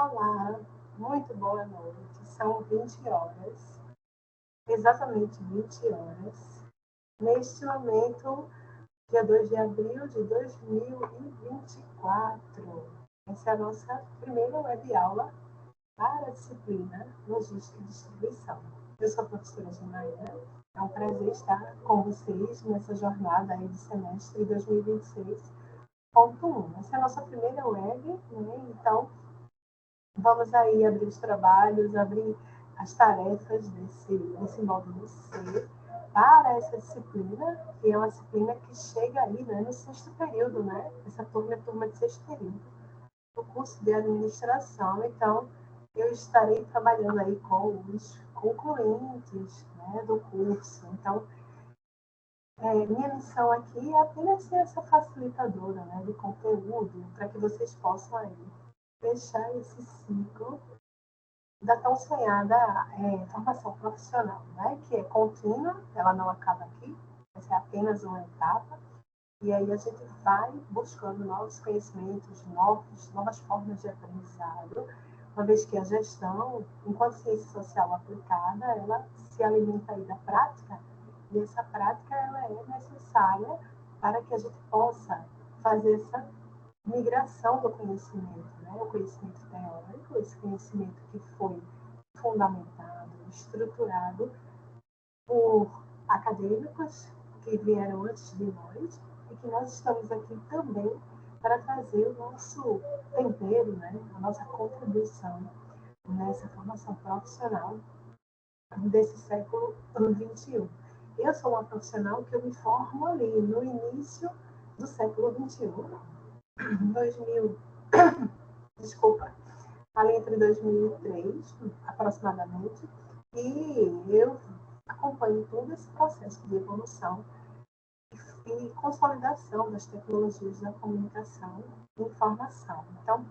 Olá, muito boa noite. São 20 horas, exatamente 20 horas. Neste momento, dia 2 de abril de 2024. Essa é a nossa primeira web aula para a disciplina Logística e Distribuição. Eu sou a professora Ginaína. É um prazer estar com vocês nessa jornada aí de semestre 2026.1. Essa é a nossa primeira web, né? Então, vamos aí abrir os trabalhos, abrir as tarefas desse módulo C para essa disciplina, que é uma disciplina que chega aí, né, no sexto período, né? Essa turma é turma de sexto período, do curso de administração. Então, eu estarei trabalhando aí com os concluintes, né, do curso. Então, minha missão aqui é apenas ser essa facilitadora, né, do conteúdo, para que vocês possam aí fechar esse ciclo da tão sonhada formação profissional, né? Que é contínua, ela não acaba aqui, essa é apenas uma etapa, e aí a gente vai buscando novos conhecimentos, novas formas de aprendizado, uma vez que a gestão, enquanto ciência social aplicada, ela se alimenta aí da prática, e essa prática ela é necessária para que a gente possa fazer essa migração do conhecimento, né? O conhecimento teórico, esse conhecimento que foi fundamentado, estruturado por acadêmicos que vieram antes de nós e que nós estamos aqui também para trazer o nosso tempero, né? A nossa contribuição nessa formação profissional desse século XXI. Eu sou uma profissional que eu me formo ali no início do século XXI, 2000, desculpa, ali entre 2003, aproximadamente, e eu acompanho todo esse processo de evolução e consolidação das tecnologias da comunicação e informação. Então,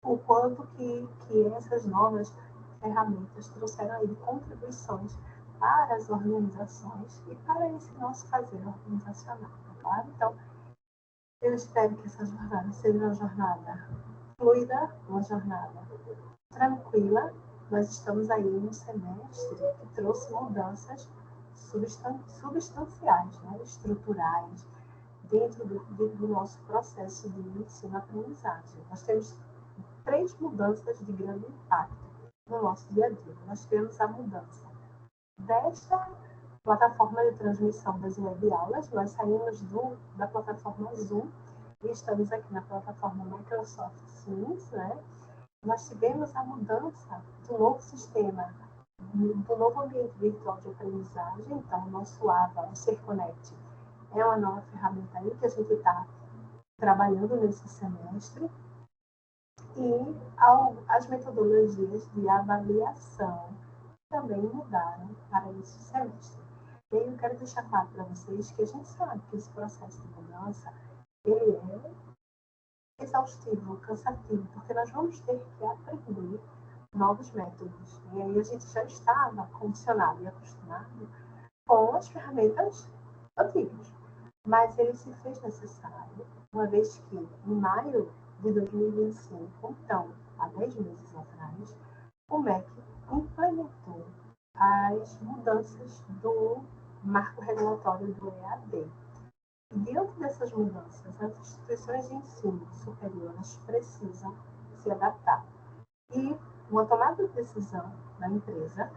o quanto que essas novas ferramentas trouxeram aí contribuições para as organizações e para esse nosso fazer organizacional, tá claro? Então, eu espero que essa jornada seja uma jornada fluida, uma jornada tranquila. Nós estamos aí no semestre que trouxe mudanças substanciais, né, estruturais, dentro do nosso processo de ensino-aprendizagem. Nós temos 3 mudanças de grande impacto no nosso dia a dia. Nós temos a mudança desta plataforma de transmissão das web-aulas. Nós saímos da plataforma Zoom e estamos aqui na plataforma Microsoft Teams, né? Nós tivemos a mudança do novo sistema, do novo ambiente virtual de aprendizagem. Então, o nosso AVA, o SerConnect, é uma nova ferramenta aí que a gente está trabalhando nesse semestre. E as metodologias de avaliação também mudaram para esse semestre. E aí eu quero deixar claro para vocês que a gente sabe que esse processo de mudança ele é exaustivo, cansativo, porque nós vamos ter que aprender novos métodos. E aí a gente já estava condicionado e acostumado com as ferramentas antigas. Mas ele se fez necessário, uma vez que em maio de 2025, então, há 10 meses atrás, o MEC implementou as mudanças do marco regulatório do EAD. E diante dessas mudanças, as instituições de ensino superior precisam se adaptar. E uma tomada de decisão na empresa,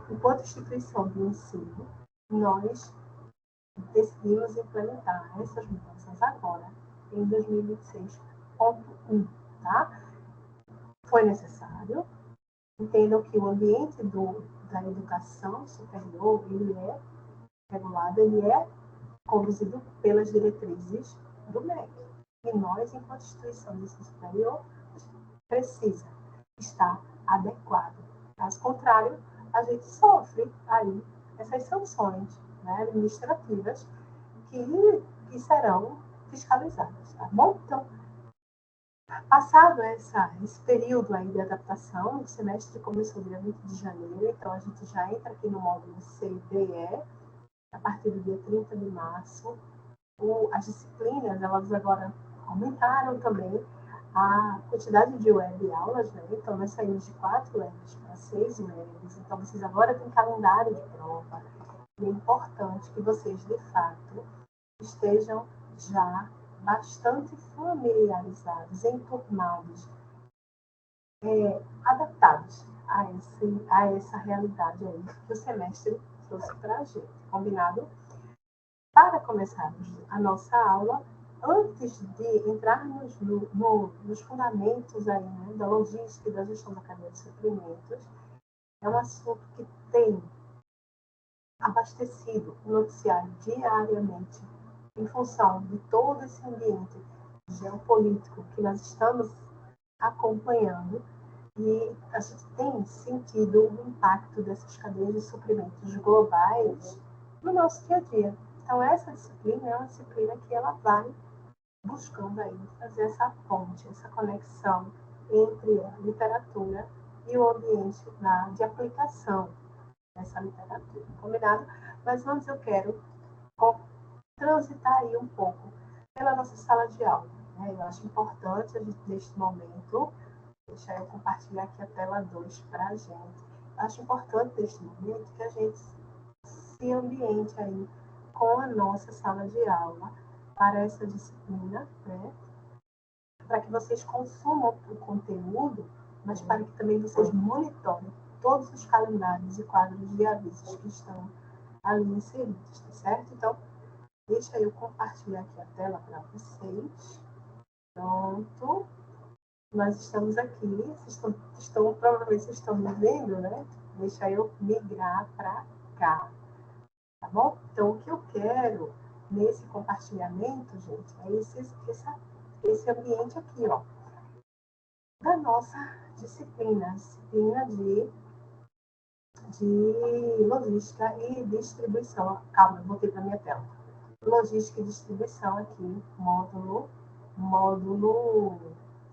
enquanto instituição de ensino, nós decidimos implementar essas mudanças agora, em 2026.1, tá? Foi necessário. Entendam que o ambiente da educação superior, ele é regulado, ele é conduzido pelas diretrizes do MEC. E nós, enquanto instituição de ensino superior, precisa estar adequado. Caso contrário, a gente sofre aí essas sanções, né, administrativas que serão fiscalizadas, tá bom? Então, passado esse período aí de adaptação, o semestre começou dia 20 de janeiro, então a gente já entra aqui no módulo CDE, a partir do dia 30 de março. As disciplinas, elas agora aumentaram também a quantidade de web aulas, né? Então, nós saímos de 4 webs para 6 webs. Então, vocês agora têm calendário de prova. E é importante que vocês, de fato, estejam já bastante familiarizados, enturmados, adaptados a essa realidade aí que o semestre trouxe para a gente. Combinado? Para começarmos a nossa aula, antes de entrarmos nos fundamentos aí, né, da logística e da gestão da cadeia de suprimentos, é um assunto que tem abastecido o noticiário diariamente em função de todo esse ambiente geopolítico que nós estamos acompanhando, e a gente tem sentido o impacto dessas cadeias de suprimentos globais no nosso dia a dia. Então, essa disciplina é uma disciplina que ela vai buscando aí fazer essa ponte, essa conexão entre a literatura e o ambiente de aplicação dessa literatura. Combinado? Mas antes eu quero transitar aí um pouco pela nossa sala de aula. Né? Eu acho importante a gente, neste momento, deixa eu compartilhar aqui a tela 2 para a gente. Eu acho importante neste momento que a gente se ambiente aí com a nossa sala de aula para essa disciplina, né? Para que vocês consumam o conteúdo, mas para que também vocês monitorem todos os calendários e quadros de avisos que estão ali inseridos, tá certo? Então, deixa eu compartilhar aqui a tela para vocês. Pronto. Nós estamos aqui, provavelmente vocês estão me vendo, né? Deixa eu migrar para cá, tá bom? Então, o que eu quero nesse compartilhamento, gente, é esse ambiente aqui, ó, da nossa disciplina de logística e distribuição. Calma, eu voltei para minha tela. Logística e distribuição aqui, módulo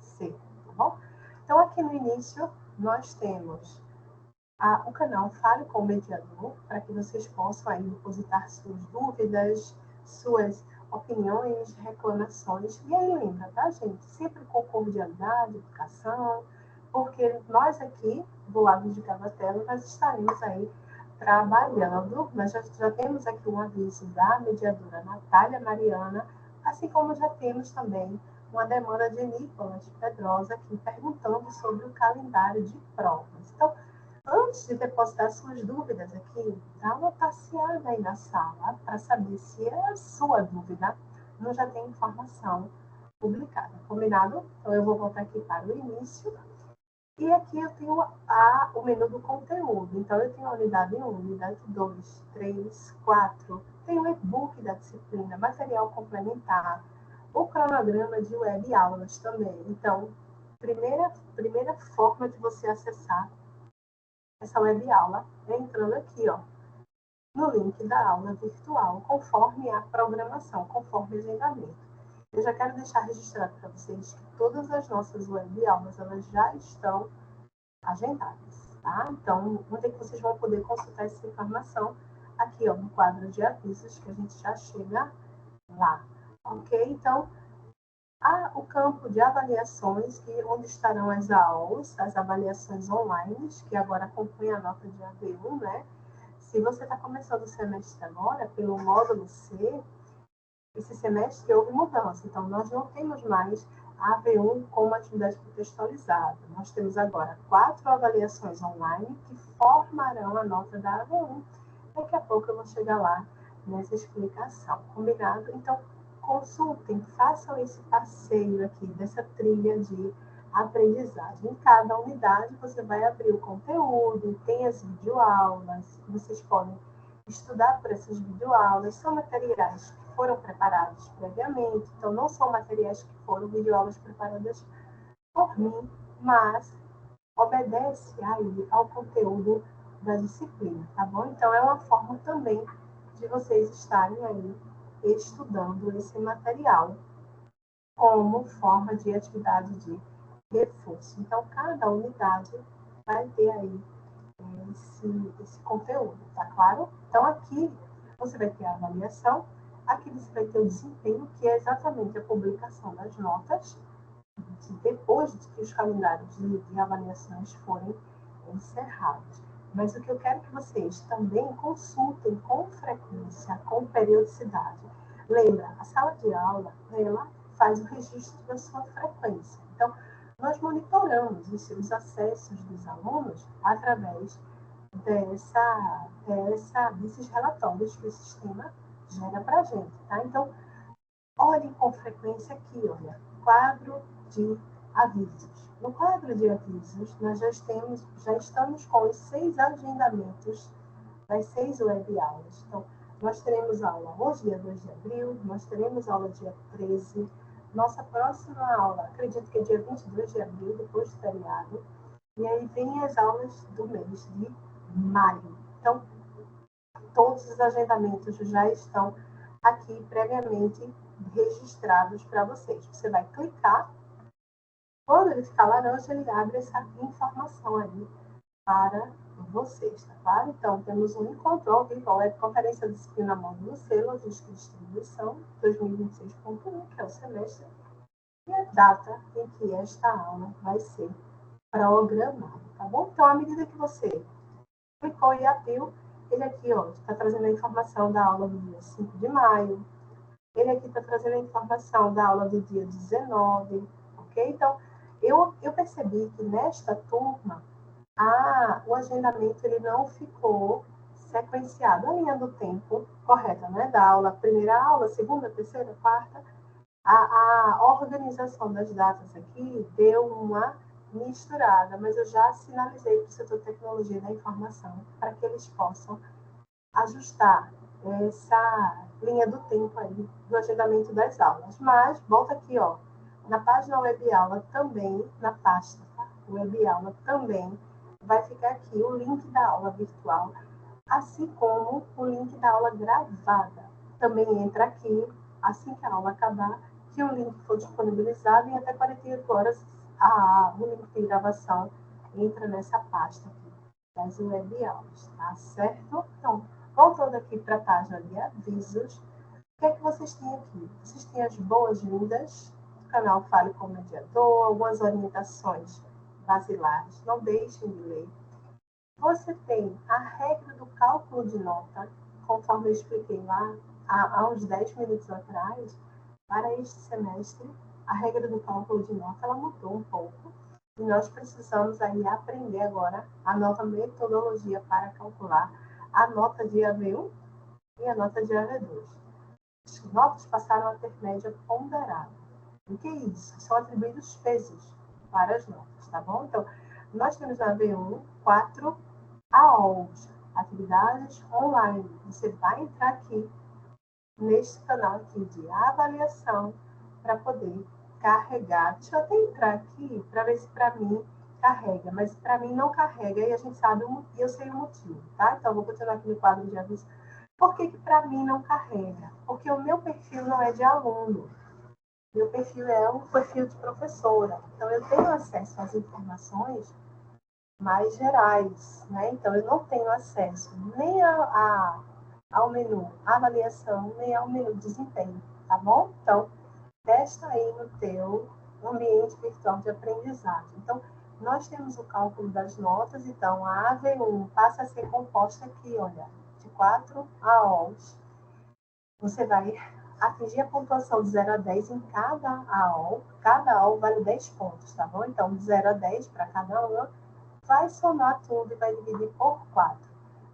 C, tá bom? Então, aqui no início, nós temos o canal Fale com o Mediador, para que vocês possam aí depositar suas dúvidas, suas opiniões, reclamações. E aí lembra, tá, gente? Sempre com cordialidade, educação, porque nós aqui, do lado de cada tela, nós estaremos aí trabalhando. Nós já temos aqui um aviso da mediadora Natália Mariana, assim como já temos também uma demanda de Nicolas Pedrosa aqui perguntando sobre o calendário de provas. Então, antes de depositar suas dúvidas aqui, dá uma passeada aí na sala para saber se a sua dúvida não já tem informação publicada. Combinado? Então, eu vou voltar aqui para o início. E aqui eu tenho o menu do conteúdo. Então, eu tenho a unidade 1, unidade 2, 3, 4. Tem o e-book da disciplina, material complementar, o cronograma de web aulas também. Então, primeira forma de você acessar essa web aula é entrando aqui, ó, no link da aula virtual, conforme a programação, conforme o agendamento. Eu já quero deixar registrado para vocês que todas as nossas web aulas elas já estão agendadas, tá? Então, onde é que vocês vão poder consultar essa informação? Aqui, ó, no quadro de avisos, que a gente já chega lá, ok? Então, o campo de avaliações, onde estarão as aulas, as avaliações online, que agora acompanha a nota de AV1, né? Se você está começando o semestre agora, pelo módulo C, esse semestre houve mudança. Então, nós não temos mais a AV1 como atividade contextualizada. Nós temos agora 4 avaliações online que formarão a nota da AV1. Daqui a pouco eu vou chegar lá nessa explicação. Combinado? Então, consultem, façam esse passeio aqui dessa trilha de aprendizagem. Em cada unidade, você vai abrir o conteúdo, tem as videoaulas, vocês podem estudar por essas videoaulas. São materiais que foram preparados previamente, então não são materiais que foram videoaulas preparadas por mim, mas obedece aí ao conteúdo da disciplina, tá bom? Então, é uma forma também de vocês estarem aí estudando esse material como forma de atividade de reforço. Então, cada unidade vai ter aí esse conteúdo, tá claro? Então, aqui você vai ter a avaliação, aqui você vai ter o desempenho, que é exatamente a publicação das notas, depois de que os calendários de avaliações forem encerrados. Mas o que eu quero que vocês também consultem com frequência, com periodicidade. Lembra, a sala de aula, ela faz o registro da sua frequência. Então, nós monitoramos os acessos dos alunos através desses relatórios que o sistema gera para a gente, tá? Então, olhem com frequência aqui, olha, quadro de avisos. No quadro de avisos, nós já estamos com os 6 agendamentos das 6 web aulas. Então, nós teremos aula hoje, dia 2 de abril, nós teremos aula dia 13, nossa próxima aula, acredito que é dia 22 de abril, depois do feriado, e aí vem as aulas do mês de maio. Então, todos os agendamentos já estão aqui previamente registrados para vocês. Você vai clicar, quando ele ficar laranja, ele abre essa informação aí para vocês, tá claro? Então, temos um encontro ao vivo, a webconferência de disciplina módulo C, logística e distribuição 2026.1, que é o semestre, e a data em que esta aula vai ser programada, tá bom? Então, à medida que você clicou e abriu, ele aqui, ó, está trazendo a informação da aula do dia 5 de maio. Ele aqui está trazendo a informação da aula do dia 19, ok? Então, eu percebi que nesta turma, o agendamento ele não ficou sequenciado, a linha do tempo correta, né? Da aula, primeira aula, segunda, terceira, quarta. A organização das datas aqui deu uma misturada, mas eu já sinalizei para o setor de tecnologia da informação para que eles possam ajustar essa linha do tempo aí do agendamento das aulas. Mas, volta aqui, ó, na página web aula também, na pasta web aula também, vai ficar aqui o link da aula virtual, assim como o link da aula gravada. Também entra aqui, assim que a aula acabar, que o link for disponibilizado em até 48 horas, o link de gravação entra nessa pasta aqui das web aulas, tá certo? Então, voltando aqui para a página de avisos, o que é que vocês têm aqui? Vocês têm as boas-vindas do canal Fale com o Mediador, algumas orientações basilares, não deixem de ler. Você tem a regra do cálculo de nota, conforme eu expliquei lá há uns 10 minutos atrás, para este semestre, a regra do cálculo de nota ela mudou um pouco. E nós precisamos aí aprender agora a nova metodologia para calcular a nota de AV1 e a nota de AV2. As notas passaram a ter média ponderada. O que é isso? São atribuídos pesos para as notas, tá bom? Então, nós temos na AV1 4 AOLs, atividades online. Você vai entrar aqui neste canal aqui de avaliação para poder carregar. Deixa eu até entrar aqui para ver se para mim carrega, mas para mim não carrega e a gente sabe e eu sei o motivo, tá? Então, vou continuar aqui no quadro de aviso. Por que para mim não carrega? Porque o meu perfil não é de aluno. Meu perfil é um perfil de professora. Então, eu tenho acesso às informações mais gerais, né? Então, eu não tenho acesso nem ao menu avaliação, nem ao menu desempenho, tá bom? Então, testa aí no teu ambiente virtual de aprendizagem. Então, nós temos o cálculo das notas, então a AV1 passa a ser composta aqui, olha, de 4 AOLs. Você vai atingir a pontuação de 0 a 10 em cada AOL vale 10 pontos, tá bom? Então, de 0 a 10 para cada uma, vai somar tudo e vai dividir por 4.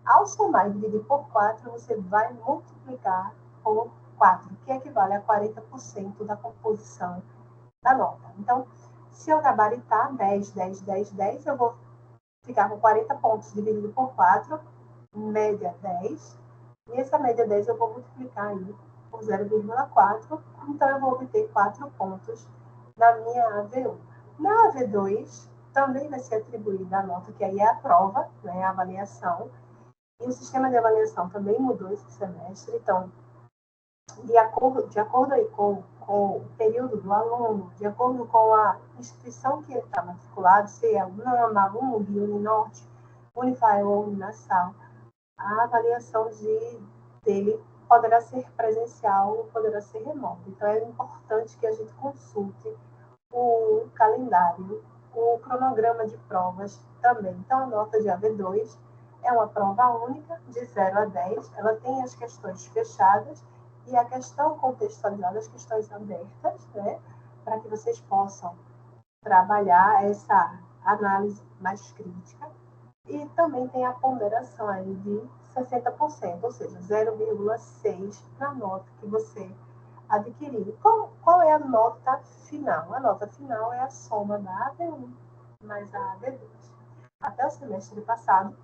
Ao somar e dividir por 4, você vai multiplicar por 4, que equivale a 40% da composição da nota. Então, se eu gabaritar 10, 10, 10, 10, eu vou ficar com 40 pontos dividido por 4, média 10, e essa média 10 eu vou multiplicar aí por 0,4, então eu vou obter 4 pontos na minha AV1. Na AV2, também vai ser atribuída a nota, que aí é a prova, né, a avaliação, e o sistema de avaliação também mudou esse semestre, então, de acordo aí com o período do aluno, de acordo com a instituição que ele está matriculado, se é UNAMA, UNB, Uninorte, Unify ou Uninasal, a avaliação dele poderá ser presencial ou poderá ser remota. Então, é importante que a gente consulte o calendário, o cronograma de provas também. Então, a nota de AV2 é uma prova única, de 0 a 10. Ela tem as questões fechadas e a questão contextualizada, as questões abertas, né? Para que vocês possam trabalhar essa análise mais crítica. E também tem a ponderação aí de 60%, ou seja, 0,6 na nota que você adquirir. Qual é a nota final? A nota final é a soma da AV1 mais a AV2. Até o semestre passado,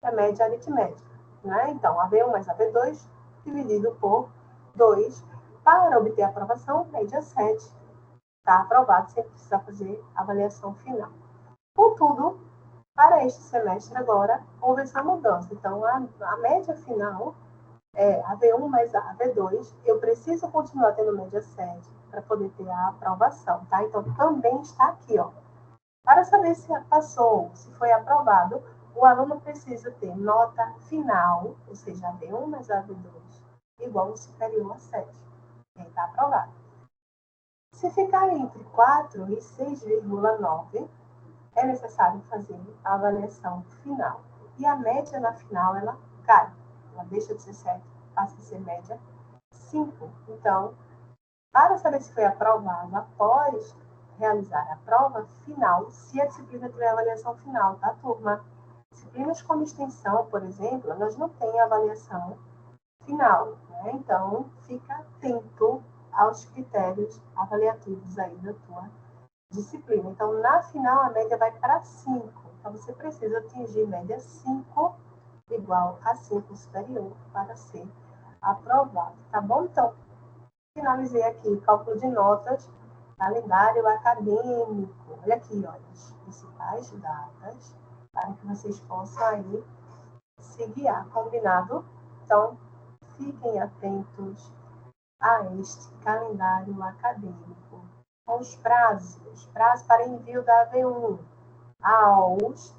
é média aritmética, né? Então, AV1 mais AV2 dividido por 2. Para obter a aprovação, média 7. Está aprovado sem precisar fazer avaliação final. Contudo, para este semestre agora, houve essa mudança. Então, a média final é AV1 mais AV2. Eu preciso continuar tendo média 7 para poder ter a aprovação, tá? Então, também está aqui, ó. Para saber se passou, se foi aprovado, o aluno precisa ter nota final, ou seja, AV1 mais AV2, igual ou superior a 7. Ele está aprovado. Se ficar entre 4 e 6,9, é necessário fazer a avaliação final. E a média na final, ela cai. Ela deixa de ser 7, passa a ser média 5. Então, para saber se foi aprovado após realizar a prova final, se a disciplina tiver avaliação final, tá, turma? Disciplinas como extensão, por exemplo, elas não têm avaliação final, né? Então, fica atento aos critérios avaliativos aí da tua disciplina. Então, na final, a média vai para 5. Então, você precisa atingir média 5 igual a 5 superior para ser aprovado, tá bom? Então, finalizei aqui cálculo de notas, calendário acadêmico. Olha aqui, olha, as principais datas para que vocês possam aí se guiar, combinado? Então, fiquem atentos a este calendário acadêmico. Com os prazos para envio da AV1,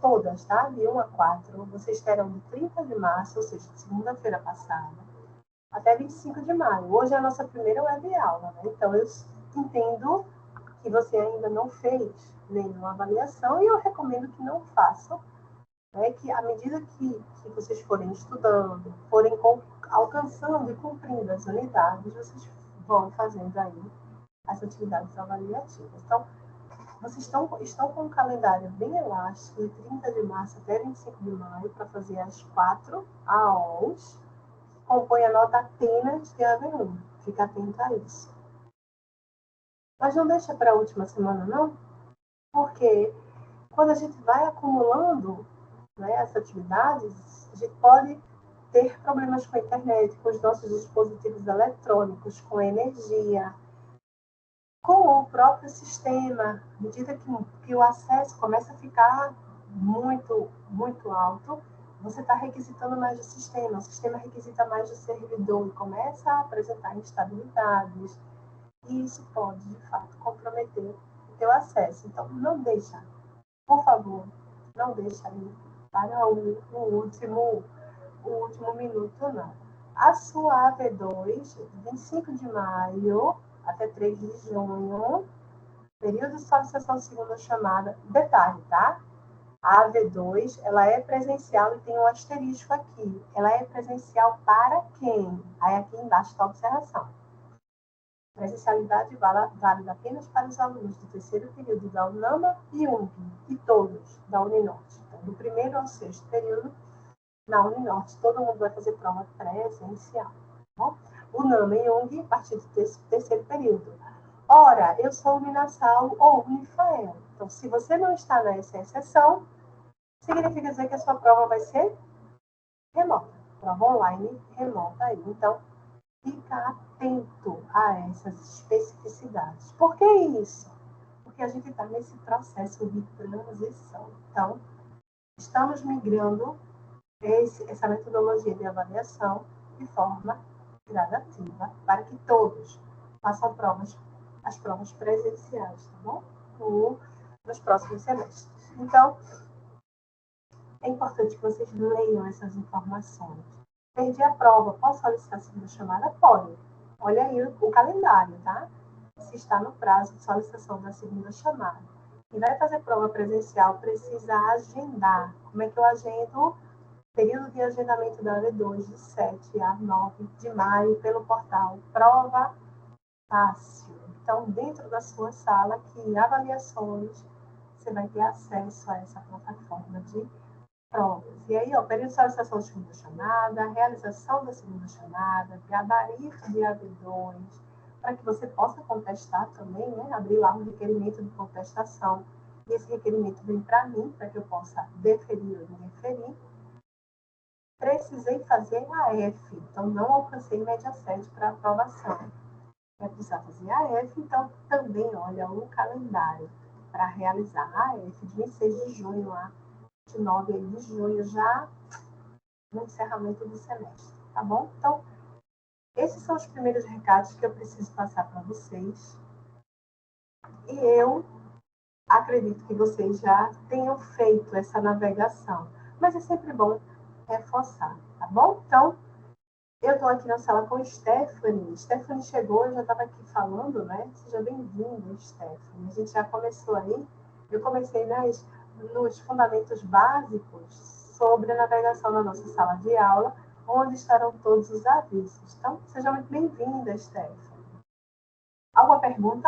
todas, tá? De 1 a 4, vocês terão de 30 de março, ou seja, segunda-feira passada, até 25 de maio. Hoje é a nossa primeira web aula, né? Então, eu entendo que você ainda não fez nenhuma avaliação e eu recomendo que não façam, né? Que à medida que vocês forem estudando, forem alcançando e cumprindo as unidades, vocês vão fazendo aí as atividades avaliativas. Então, vocês estão com um calendário bem elástico, de 30 de março até 25 de maio, para fazer as 4 AOs, compõe a nota apenas de AV1. Fica atento a isso. Mas não deixa para a última semana, não, porque quando a gente vai acumulando, né, as atividades, a gente pode ter problemas com a internet, com os nossos dispositivos eletrônicos, com energia, com o próprio sistema. À medida que o acesso começa a ficar muito, muito alto, você está requisitando mais do sistema, o sistema requisita mais do servidor e começa a apresentar instabilidades, e isso pode, de fato, comprometer o teu acesso. Então, não deixa, por favor, não deixa aí para o último minuto, não. A sua AV2, 25 de maio até 3 de junho, período de solicitação de segunda chamada. Detalhe, tá? A AV2, ela é presencial e tem um asterisco aqui. Ela é presencial para quem? Aí aqui embaixo está a observação. Presencialidade válida apenas para os alunos do terceiro período da UNAMA e UNG, e todos da Uninorte. Então, do primeiro ao sexto período, na Uninorte, todo mundo vai fazer prova presencial. Tá bom? UNAMA e UNG, a partir do terceiro período. Ora, eu sou Uninasal ou Unifael. Então, se você não está nessa exceção, significa dizer que a sua prova vai ser remota. Prova online remota aí. Então, fica atento a essas especificidades. Por que isso? Porque a gente está nesse processo de transição. Então, estamos migrando essa metodologia de avaliação de forma gradativa para que todos façam as provas presenciais, tá bom? Nos próximos semestres. Então, é importante que vocês leiam essas informações. Perdi a prova, posso solicitar a segunda chamada? Pode. Olha aí o calendário, tá? se está no prazo de solicitação da segunda chamada. Quem vai fazer prova presencial precisa agendar. Como é que eu agendo? Período de agendamento da AV2 de 7 a 9 de maio pelo portal Prova Fácil. Então, dentro da sua sala, aqui em avaliações, você vai ter acesso a essa plataforma de provas. E aí, ó, período de solicitação de segunda chamada, realização da segunda chamada, gabarito de AV2, para que você possa contestar também, né? Abrir lá um requerimento de contestação. E esse requerimento vem para mim, para que eu possa deferir ou indeferir. Precisei fazer a F, então não alcancei média 7 para aprovação. Vai precisar fazer a F, então também olha o calendário para realizar a F de 26 de junho a 29 de junho, já no encerramento do semestre, tá bom? Então, esses são os primeiros recados que eu preciso passar para vocês. E eu acredito que vocês já tenham feito essa navegação, mas é sempre bom reforçar, tá bom? Então, eu estou aqui na sala com Stephanie. Stephanie chegou, eu já estava aqui falando, né? Seja bem-vinda, Stephanie. A gente já começou aí. Eu comecei nos fundamentos básicos sobre a navegação na nossa sala de aula, onde estarão todos os avisos. Então, seja muito bem-vinda, Stephanie. Alguma pergunta?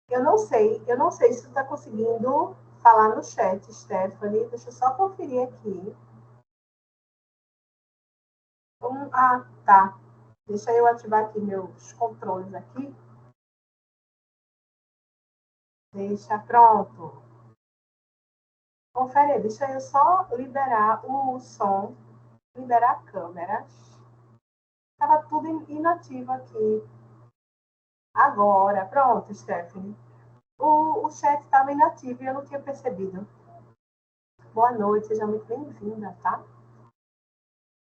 Eu não sei se você está conseguindo falar no chat, Stephanie. Deixa eu só conferir aqui. Tá. Deixa eu ativar aqui meus controles aqui. Deixa pronto. Confere aí, deixa eu só liberar o som, liberar a câmera. Estava tudo inativo aqui. Agora, pronto, Stephanie. O chat estava inativo e eu não tinha percebido. Boa noite, seja muito bem-vinda, tá?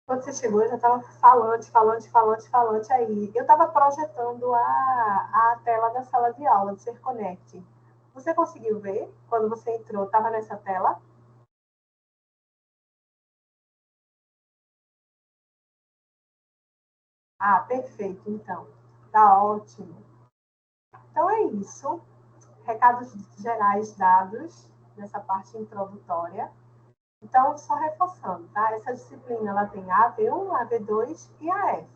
Quando você chegou, eu já estava falante aí. Eu estava projetando a tela da sala de aula do Serconect. Você conseguiu ver? Quando você entrou, estava nessa tela? Ah, perfeito, então. Tá ótimo. Então é isso. Recados gerais dados nessa parte introdutória. Então, só reforçando, tá? Essa disciplina ela tem a AV1, a AV2 e a F.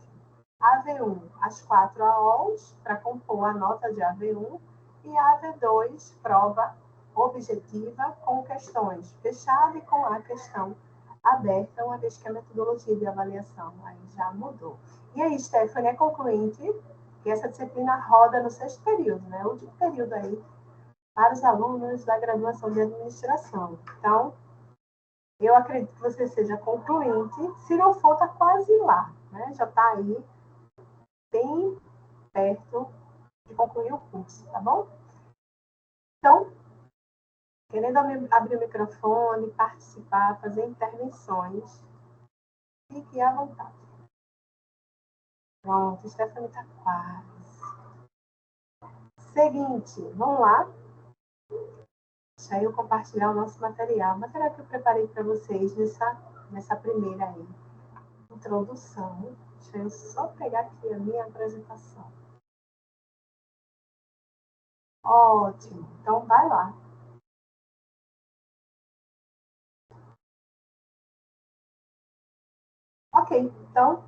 A AV1, as 4 AOs, para compor a nota de AV1, e a AV2, prova objetiva com questões fechadas e com a questão aberta, uma vez que a metodologia de avaliação aí já mudou. E aí, Stephanie, é concluinte que essa disciplina roda no sexto período, né? O último período aí para os alunos da graduação de administração. Então, eu acredito que você seja concluinte. Se não for, está quase lá, né? Já está aí bem perto de concluir o curso, tá bom? Então, querendo abrir o microfone, participar, fazer intervenções, fique à vontade. Pronto, Stephanie está quase. Seguinte, vamos lá? Deixa eu compartilhar o nosso material. O material que eu preparei para vocês nessa primeira aí, introdução. Deixa eu só pegar aqui a minha apresentação. Ótimo. Então, vai lá. Ok. Então,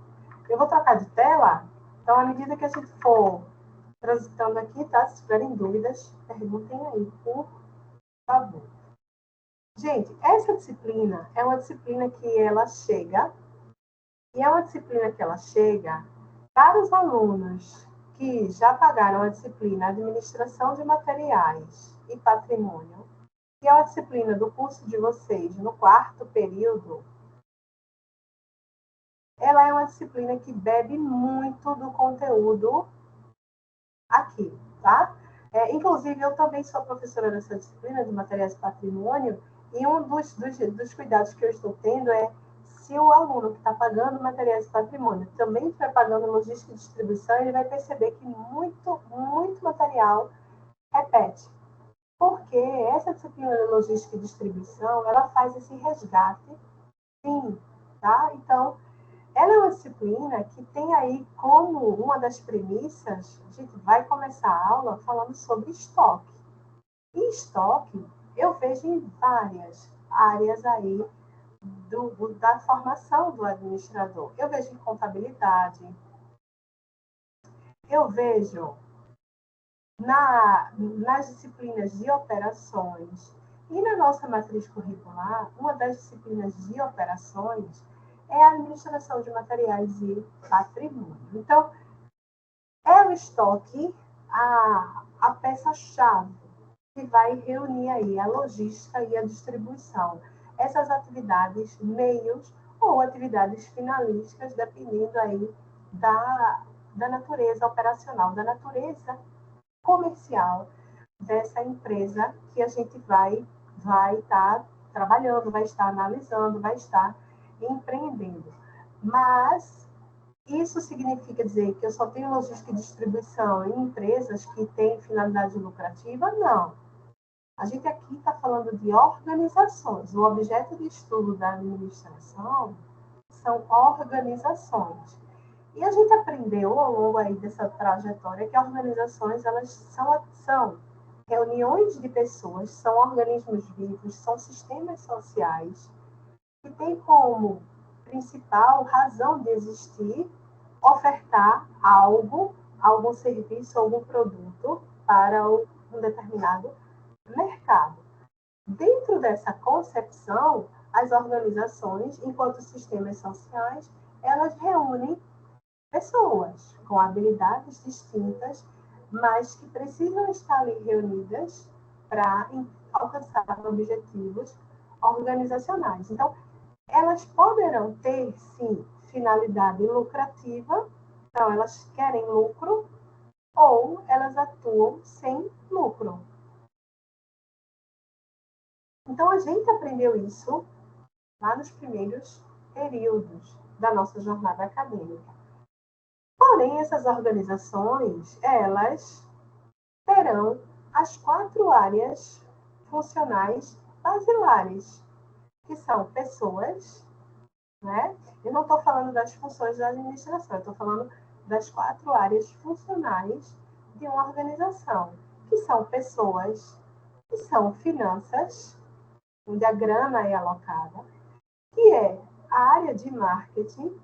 eu vou trocar de tela. Então, à medida que a gente for transitando aqui, tá? Se tiverem dúvidas, perguntem aí, por favor. Gente, essa disciplina é uma disciplina que ela chega, e é uma disciplina que ela chega para os alunos que já pagaram a disciplina Administração de Materiais e Patrimônio, que é uma disciplina do curso de vocês no quarto período. Ela é uma disciplina que bebe muito do conteúdo aqui, tá? Inclusive, eu também sou professora dessa disciplina de Materiais e Patrimônio, e um dos cuidados que eu estou tendo é se o aluno que está pagando materiais de patrimônio também estiver pagando logística e distribuição, ele vai perceber que muito material repete. Por porque essa disciplina de logística e distribuição, ela faz esse resgate, sim, tá? Então, ela é uma disciplina que tem aí como uma das premissas, a gente vai começar a aula falando sobre estoque. E estoque, eu vejo em várias áreas aí da formação do administrador. Eu vejo em contabilidade, eu vejo nas disciplinas de operações e na nossa matriz curricular, uma das disciplinas de operações é a administração de materiais e patrimônio. Então, é o estoque a peça-chave que vai reunir aí a logística e a distribuição. Essas atividades, meios ou atividades finalísticas, dependendo aí da natureza operacional, da natureza comercial dessa empresa que a gente vai estar trabalhando, vai estar analisando, vai estar empreendendo. Mas isso significa dizer que eu só tenho logística e distribuição em empresas que têm finalidade lucrativa? Não. A gente aqui está falando de organizações. O objeto de estudo da administração são organizações. E a gente aprendeu ao longo aí dessa trajetória que organizações elas são reuniões de pessoas, são organismos vivos, são sistemas sociais que têm como principal razão de existir ofertar algo, algum serviço, algum produto para um determinado mercado. Dentro dessa concepção, as organizações, enquanto sistemas sociais, elas reúnem pessoas com habilidades distintas, mas que precisam estar ali reunidas para alcançar objetivos organizacionais. Então, elas poderão ter, sim, finalidade lucrativa, então elas querem lucro, ou elas atuam sem lucro. Então, a gente aprendeu isso lá nos primeiros períodos da nossa jornada acadêmica. Porém, essas organizações, elas terão as 4 áreas funcionais basilares, que são pessoas, né? Eu não estou falando das funções da administração, eu estou falando das 4 áreas funcionais de uma organização, que são pessoas, que são finanças, onde a grana é alocada, que é a área de marketing,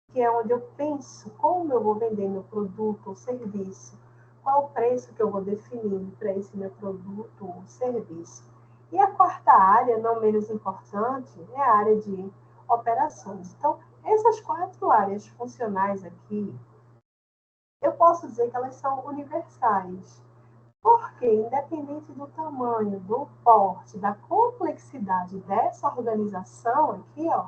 que é onde eu penso como eu vou vender meu produto ou serviço, qual o preço que eu vou definir para esse meu produto ou serviço. E a 4ª área, não menos importante, é a área de operações. Então, essas 4 áreas funcionais aqui, eu posso dizer que elas são universais, porque, independente do tamanho, do porte, da complexidade dessa organização aqui, ó,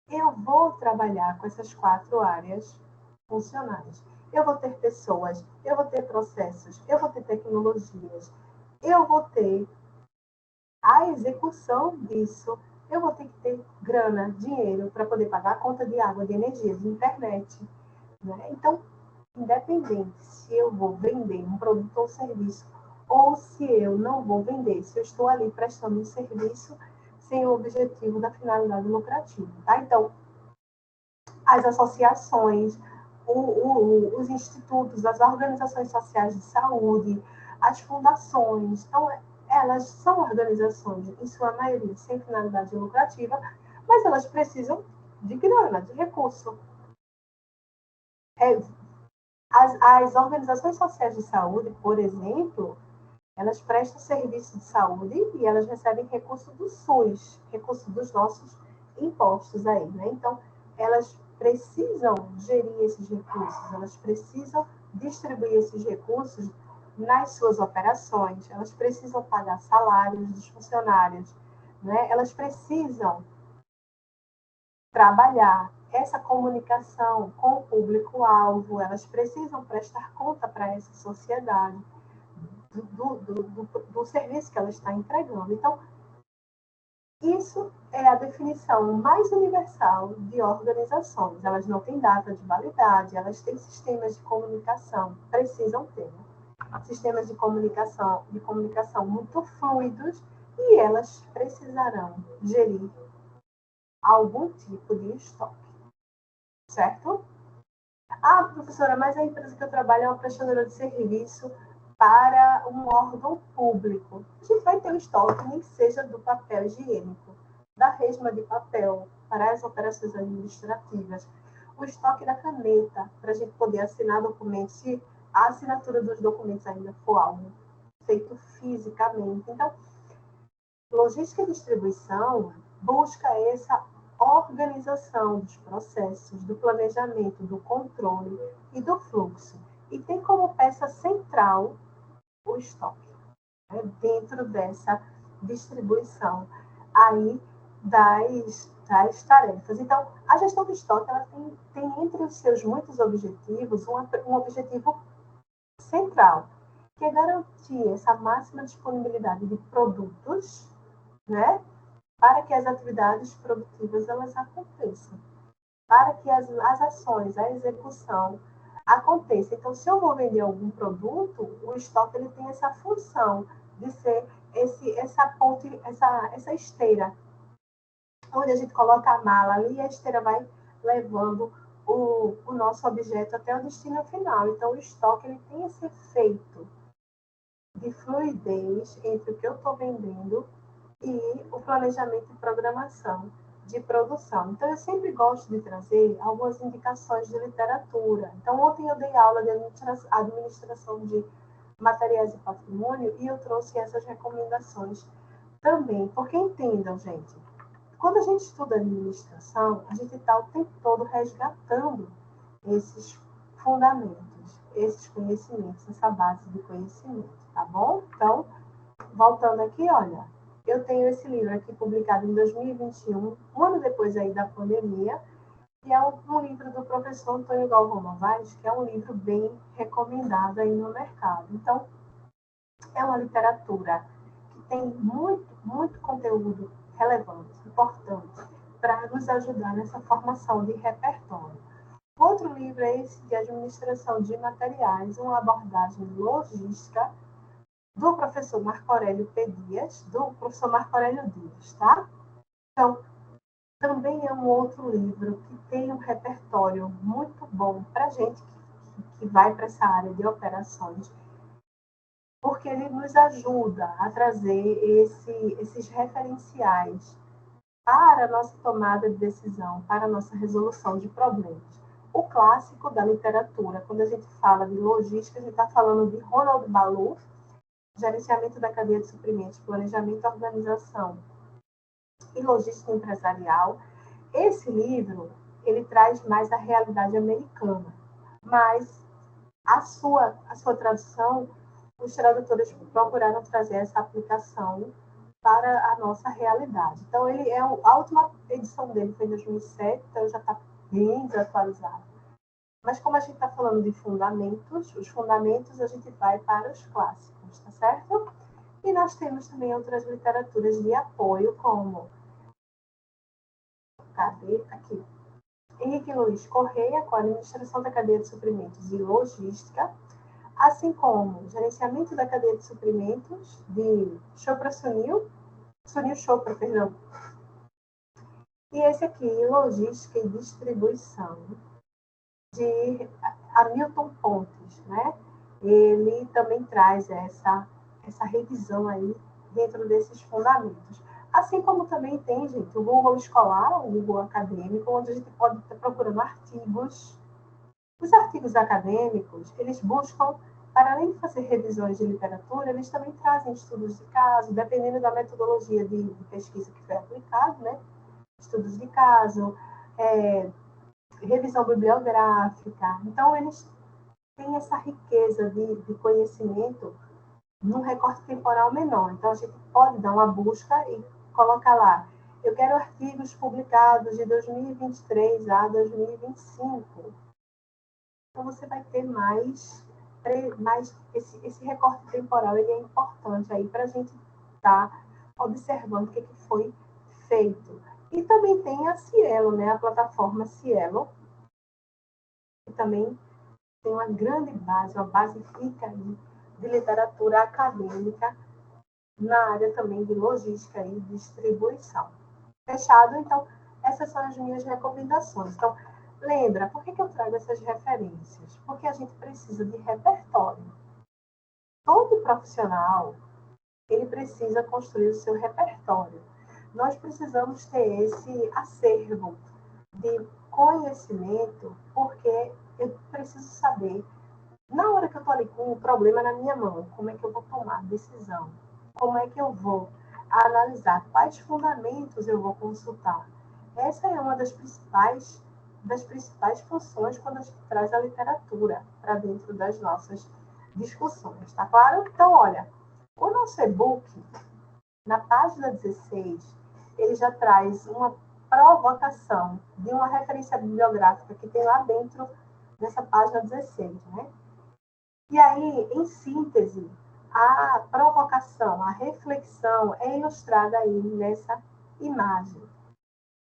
eu vou trabalhar com essas 4 áreas funcionais. Eu vou ter pessoas, eu vou ter processos, eu vou ter tecnologias, eu vou ter a execução disso, eu vou ter que ter grana, dinheiro, para poder pagar a conta de água, de energia, de internet. Né? Então, independente se eu vou vender um produto ou serviço, ou se eu não vou vender, se eu estou ali prestando um serviço sem o objetivo da finalidade lucrativa. Tá? Então, as associações, os institutos, as organizações sociais de saúde, as fundações, então, elas são organizações, em sua maioria, sem finalidade lucrativa, mas elas precisam de grana, de recurso. As organizações sociais de saúde, por exemplo, elas prestam serviço de saúde e elas recebem recurso do SUS, recurso dos nossos impostos aí, né? Então, elas precisam gerir esses recursos, elas precisam distribuir esses recursos nas suas operações, elas precisam pagar salários dos funcionários, né? Elas precisam trabalhar essa comunicação com o público-alvo, elas precisam prestar conta para essa sociedade do serviço que ela está entregando. Então, isso é a definição mais universal de organizações. Elas não têm data de validade, elas têm sistemas de comunicação, precisam ter. sistemas de comunicação muito fluidos, e elas precisarão gerir algum tipo de estoque, certo? Ah, professora, mas a empresa que eu trabalho é uma prestadora de serviço para um órgão público. A gente vai ter um estoque, nem que seja do papel higiênico, da resma de papel para as operações administrativas, o estoque da caneta, para a gente poder assinar documentos, se a assinatura dos documentos ainda for algo feito fisicamente. Então, logística e distribuição busca essa organização dos processos, do planejamento, do controle e do fluxo. E tem como peça central o estoque, né, dentro dessa distribuição aí das tarefas. Então, a gestão do estoque ela tem entre os seus muitos objetivos um objetivo central, que é garantir essa máxima disponibilidade de produtos, né, para que as atividades produtivas elas aconteçam, para que as ações, a execução aconteça. Então, se eu vou vender algum produto, o estoque ele tem essa função de ser essa ponte, essa esteira, onde a gente coloca a mala ali e a esteira vai levando o nosso objeto até o destino final. Então, o estoque ele tem esse efeito de fluidez entre o que eu estou vendendo e o planejamento e programação de produção. Então, eu sempre gosto de trazer algumas indicações de literatura. Então, ontem eu dei aula de administração de materiais e patrimônio e eu trouxe essas recomendações também, porque entendam, gente, quando a gente estuda administração, a gente está o tempo todo resgatando esses fundamentos, esses conhecimentos, essa base de conhecimento, tá bom? Então, voltando aqui, olha, eu tenho esse livro aqui publicado em 2021, um ano depois aí da pandemia, e é um livro do professor Antônio Galvão Novaes, que é um livro bem recomendado aí no mercado. Então, é uma literatura que tem muito conteúdo relevante, importante, para nos ajudar nessa formação de repertório. Outro livro é esse de administração de materiais, uma abordagem logística, do professor Marco Aurélio P. Dias, do professor Marco Aurélio Dias, tá? Então, também é um outro livro que tem um repertório muito bom para a gente que vai para essa área de operações, porque ele nos ajuda a trazer esses referenciais para a nossa tomada de decisão, para a nossa resolução de problemas. O clássico da literatura, quando a gente fala de logística, a gente está falando de Ronald Balluff, Gerenciamento da Cadeia de Suprimentos, Planejamento, Organização e Logística Empresarial. Esse livro, ele traz mais a realidade americana, mas a sua tradução, os tradutores procuraram trazer essa aplicação para a nossa realidade. Então, a última edição dele foi em 2007, então já está bem desatualizado. Mas como a gente está falando de fundamentos, os fundamentos a gente vai para os clássicos, tá certo? E nós temos também outras literaturas de apoio, como cadê? Aqui. Henrique Luiz Correia, com a Administração da Cadeia de Suprimentos e Logística, assim como Gerenciamento da Cadeia de Suprimentos, de Sunil Chopra, perdão. E esse aqui, Logística e Distribuição, de Hamilton Pontes, né? Ele também traz essa revisão aí dentro desses fundamentos. Assim como também tem, gente, o Google Escolar, o Google Acadêmico, onde a gente pode estar procurando artigos. Os artigos acadêmicos, eles buscam, para além de fazer revisões de literatura, eles também trazem estudos de caso, dependendo da metodologia de pesquisa que foi aplicada, né? Estudos de caso, revisão bibliográfica. Então, eles têm essa riqueza de conhecimento num recorte temporal menor. Então, a gente pode dar uma busca e colocar lá, eu quero artigos publicados de 2023 a 2025. Então, você vai ter mais esse recorte temporal, ele é importante aí para a gente estar observando o que foi feito. E também tem a Cielo, né, a plataforma Cielo, que também tem uma grande base, uma base rica aí de literatura acadêmica na área também de logística e distribuição. Fechado? Então, essas são as minhas recomendações. Então, lembra, por que eu trago essas referências? Porque a gente precisa de repertório. Todo profissional, ele precisa construir o seu repertório. Nós precisamos ter esse acervo de conhecimento, porque eu preciso saber, na hora que eu estou ali com o problema na minha mão, como é que eu vou tomar a decisão? Como é que eu vou analisar? Quais fundamentos eu vou consultar? Essa é uma das principais funções quando a gente traz a literatura para dentro das nossas discussões, tá claro? Então, olha, o nosso e-book, na página 16, ele já traz uma provocação de uma referência bibliográfica que tem lá dentro dessa página 16, né? E aí, em síntese, a provocação, a reflexão é ilustrada aí nessa imagem.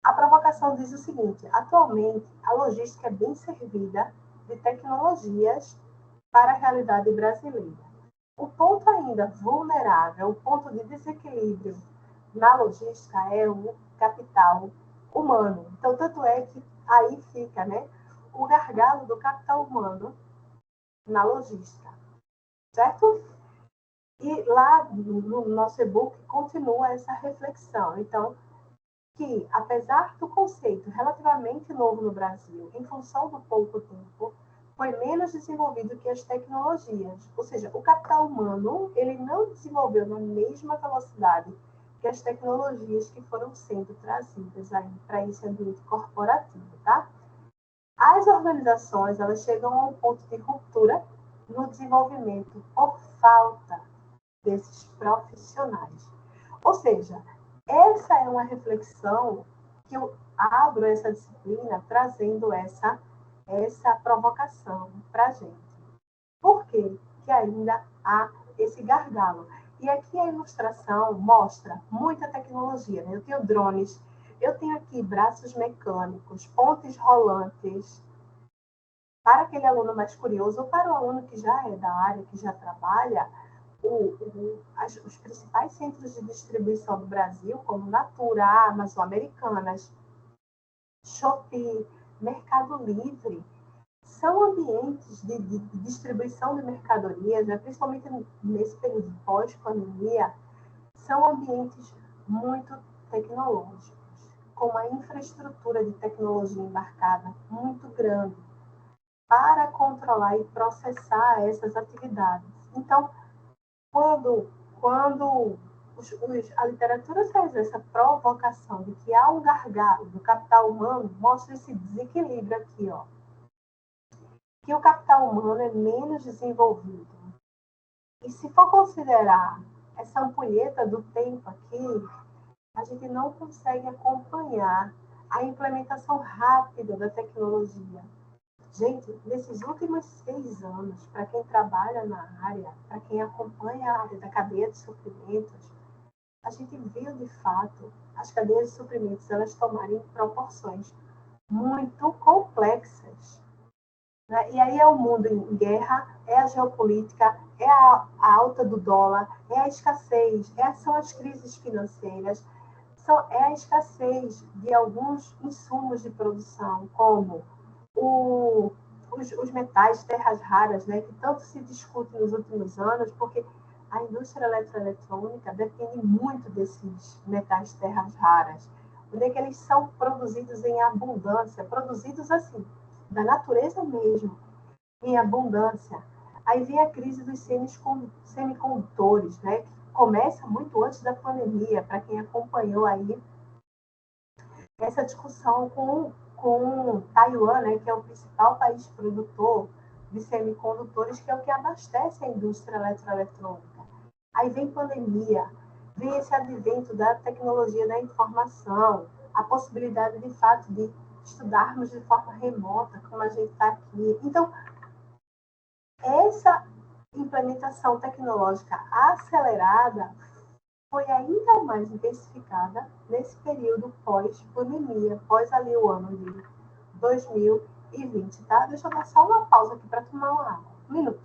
A provocação diz o seguinte: atualmente, a logística é bem servida de tecnologias para a realidade brasileira. O ponto ainda vulnerável, o ponto de desequilíbrio na logística é o capital humano. Então, tanto é que aí fica, né, o gargalo do capital humano na logística, certo? E lá no nosso e-book continua essa reflexão. Então, que apesar do conceito relativamente novo no Brasil, em função do pouco tempo, foi menos desenvolvido que as tecnologias. Ou seja, o capital humano, ele não desenvolveu na mesma velocidade que as tecnologias que foram sendo trazidas aí para esse ambiente corporativo, tá? As organizações, elas chegam a um ponto de ruptura no desenvolvimento por falta desses profissionais. Ou seja, essa é uma reflexão que eu abro essa disciplina trazendo essa provocação para a gente. Por quê? Que ainda há esse gargalo. E aqui a ilustração mostra muita tecnologia, né? Eu tenho drones, eu tenho aqui braços mecânicos, pontes rolantes. Para aquele aluno mais curioso, ou para o aluno que já é da área, que já trabalha, os principais centros de distribuição do Brasil, como Natura, Amazon, Americanas, Shopee, Mercado Livre, são ambientes de distribuição de mercadorias, né, principalmente nesse período pós-pandemia, são ambientes muito tecnológicos, com uma infraestrutura de tecnologia embarcada muito grande para controlar e processar essas atividades. Então, quando a literatura traz essa provocação de que há um gargalo do capital humano, mostra esse desequilíbrio aqui, ó. Que o capital humano é menos desenvolvido. E se for considerar essa ampulheta do tempo aqui, a gente não consegue acompanhar a implementação rápida da tecnologia. Gente, nesses últimos 6 anos, para quem trabalha na área, para quem acompanha a área da cadeia de suprimentos, a gente viu, de fato, as cadeias de suprimentos elas tomarem proporções muito complexas. Né? E aí é o mundo em guerra, é a geopolítica, é a alta do dólar, é a escassez, são as crises financeiras, é a escassez de alguns insumos de produção, como os metais, terras raras, né, que tanto se discute nos últimos anos, porque a indústria eletroeletrônica depende muito desses metais, terras raras, onde é que eles são produzidos em abundância, produzidos assim, da natureza mesmo, em abundância. Aí vem a crise dos semicondutores, né, que começa muito antes da pandemia, para quem acompanhou aí essa discussão com Taiwan, né, que é o principal país produtor de semicondutores, que é o que abastece a indústria eletroeletrônica. Aí vem pandemia, vem esse advento da tecnologia da informação, a possibilidade, de fato, de estudarmos de forma remota, como a gente está aqui. Então, essa implementação tecnológica acelerada foi ainda mais intensificada nesse período pós-pandemia, pós ali o ano de 2020, tá? Deixa eu dar só uma pausa aqui para tomar uma água. Um minuto.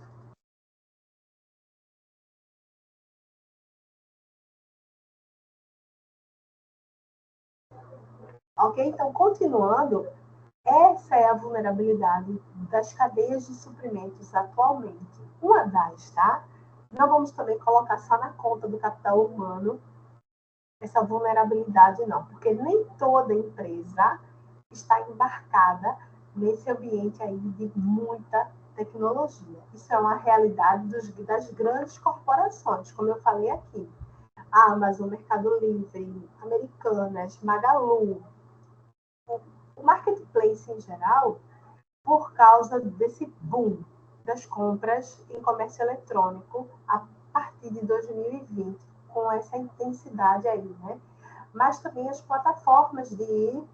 Ok? Então, continuando, essa é a vulnerabilidade das cadeias de suprimentos atualmente. Uma das, tá? Não vamos também colocar só na conta do capital humano essa vulnerabilidade, não, porque nem toda empresa está embarcada nesse ambiente aí de muita tecnologia. Isso é uma realidade das grandes corporações, como eu falei aqui. A Amazon, Mercado Livre, Americanas, Magalu, o marketplace em geral, por causa desse boom das compras em comércio eletrônico a partir de 2020, com essa intensidade aí, né? Mas também as plataformas que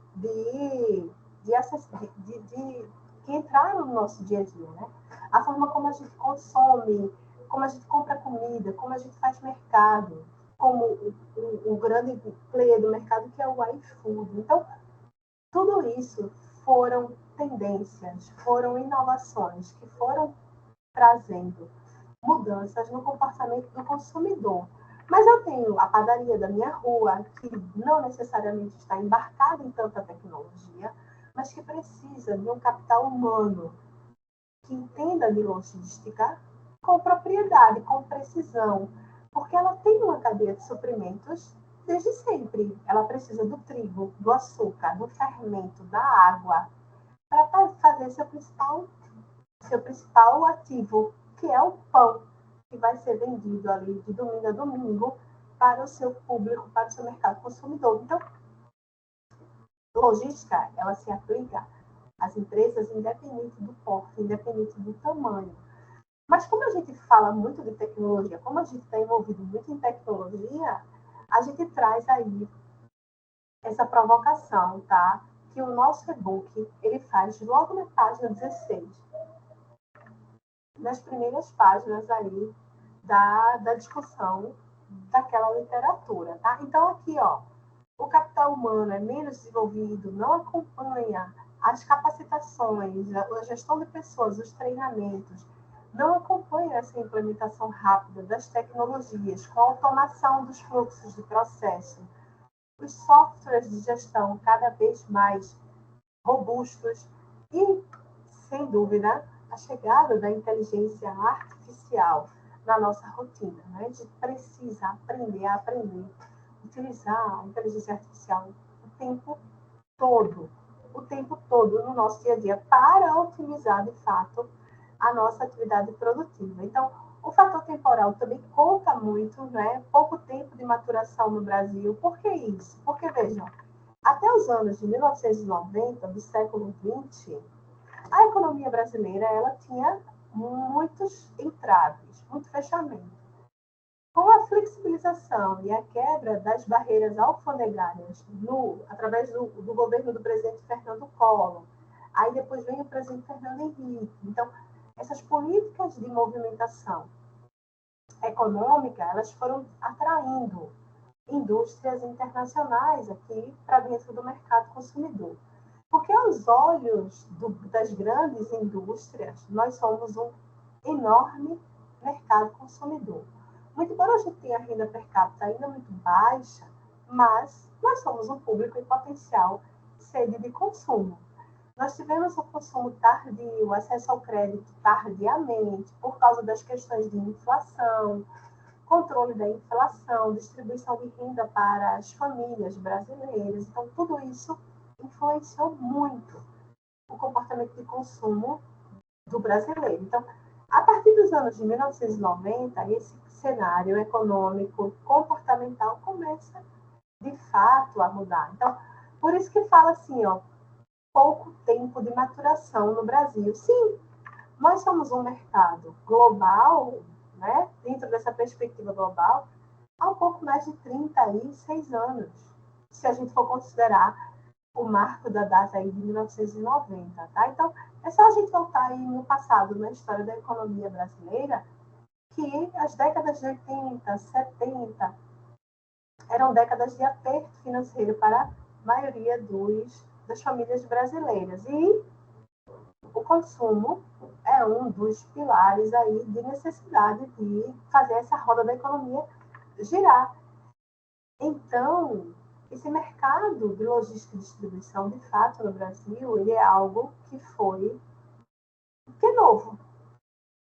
entraram no nosso dia a dia, né? A forma como a gente consome, como a gente compra comida, como a gente faz mercado, como o grande player do mercado que é o iFood. Então, tudo isso foram tendências, foram inovações que foram trazendo mudanças no comportamento do consumidor. Mas eu tenho a padaria da minha rua, que não necessariamente está embarcada em tanta tecnologia, mas que precisa de um capital humano que entenda de logística com propriedade, com precisão, porque ela tem uma cadeia de suprimentos desde sempre. Ela precisa do trigo, do açúcar, do fermento, da água, para fazer seu principal ativo, que é o pão, que vai ser vendido ali de domingo a domingo para o seu público, para o seu mercado consumidor. Então, logística, ela se aplica às empresas independente do porte, independente do tamanho. Mas como a gente fala muito de tecnologia, como a gente está envolvido muito em tecnologia, a gente traz aí essa provocação, tá? Que o nosso e-book, ele faz logo na página 16, nas primeiras páginas aí da discussão daquela literatura, tá? Então, aqui, ó, o capital humano é menos desenvolvido, não acompanha as capacitações, a gestão de pessoas, os treinamentos, não acompanha essa implementação rápida das tecnologias, com a automação dos fluxos de processo, os softwares de gestão cada vez mais robustos e, sem dúvida, a chegada da inteligência artificial na nossa rotina. Né? A gente precisa aprender a utilizar a inteligência artificial o tempo todo no nosso dia a dia, para otimizar, de fato, a nossa atividade produtiva. Então, o fator temporal também conta muito, né? Pouco tempo de maturação no Brasil. Por que isso? Porque, vejam, até os anos de 1990, do século XX, a economia brasileira ela tinha muitos entraves, muito fechamento. Com a flexibilização e a quebra das barreiras alfandegárias através do governo do presidente Fernando Collor, aí depois vem o presidente Fernando Henrique. Então, essas políticas de movimentação econômica, elas foram atraindo indústrias internacionais aqui para dentro do mercado consumidor. Porque aos olhos das grandes indústrias, nós somos um enorme mercado consumidor. Muito embora a gente tenha renda per capita ainda muito baixa, mas nós somos um público em potencial sede de consumo. Nós tivemos o consumo tardio, o acesso ao crédito tardiamente, por causa das questões de inflação, controle da inflação, distribuição de renda para as famílias brasileiras. Então, tudo isso influenciou muito o comportamento de consumo do brasileiro. Então, a partir dos anos de 1990, esse cenário econômico, comportamental começa, de fato, a mudar. Então, por isso que fala assim, ó, pouco tempo de maturação no Brasil. Sim, nós somos um mercado global, né? Dentro dessa perspectiva global, há um pouco mais de 36 anos, se a gente for considerar o marco da data aí de 1990, tá? Então, é só a gente voltar aí no passado, na história da economia brasileira, que as décadas de 80, 70 eram décadas de aperto financeiro para a maioria das famílias brasileiras. E o consumo é um dos pilares aí de necessidade de fazer essa roda da economia girar. Então, Esse mercado de logística e distribuição, de fato, no Brasil, ele é algo que é novo.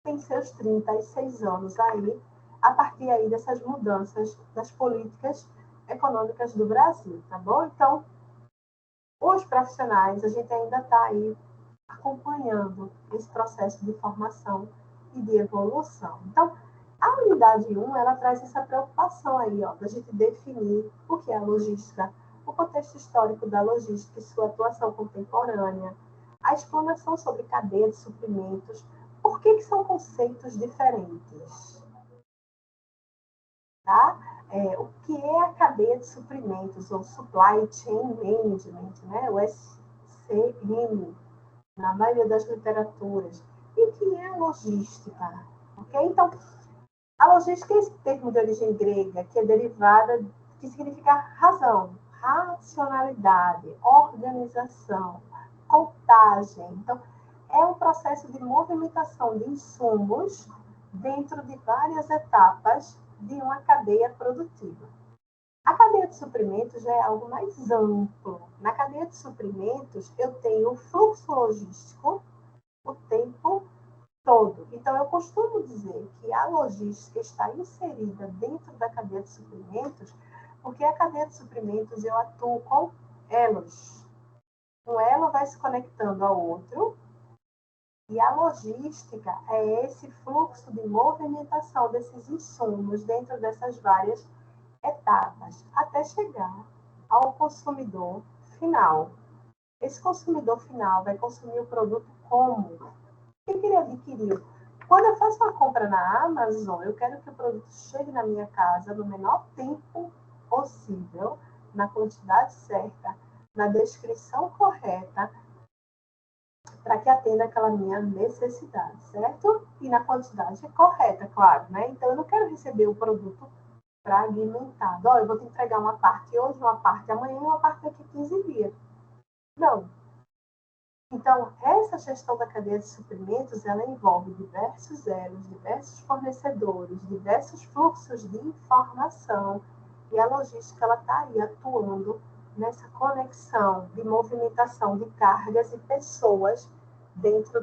Tem seus 36 anos aí, a partir aí dessas mudanças das políticas econômicas do Brasil, tá bom? Então, os profissionais, a gente ainda está aí acompanhando esse processo de formação e de evolução. Então, a unidade 1, ela traz essa preocupação aí, ó, da gente definir o que é a logística, o contexto histórico da logística e sua atuação contemporânea, a explanação sobre cadeia de suprimentos, por que são conceitos diferentes, tá? O que é a cadeia de suprimentos, ou Supply Chain Management, né? O SCM, na maioria das literaturas. E o que é a logística? Okay? Então, a logística é esse termo de origem grega, que é derivada, que significa razão, racionalidade, organização, contagem. Então, é um processo de movimentação de insumos dentro de várias etapas de uma cadeia produtiva. A cadeia de suprimentos já é algo mais amplo. Na cadeia de suprimentos, eu tenho o fluxo logístico o tempo todo. Então, eu costumo dizer que a logística está inserida dentro da cadeia de suprimentos, porque a cadeia de suprimentos eu atuo com elos. Um elo vai se conectando ao outro, e a logística é esse fluxo de movimentação desses insumos dentro dessas várias etapas, até chegar ao consumidor final. Esse consumidor final vai consumir o produto como? O que ele adquiriu? Quando eu faço uma compra na Amazon, eu quero que o produto chegue na minha casa no menor tempo possível, na quantidade certa, na descrição correta, para que atenda aquela minha necessidade, certo? E na quantidade correta, claro, né? Então, eu não quero receber o produto fragmentado. Ó, eu vou te entregar uma parte hoje, uma parte amanhã, uma parte daqui a 15 dias. Não. Então, essa gestão da cadeia de suprimentos, ela envolve diversos elos, diversos fornecedores, diversos fluxos de informação, e a logística ela está aí atuando nessa conexão de movimentação de cargas e pessoas dentro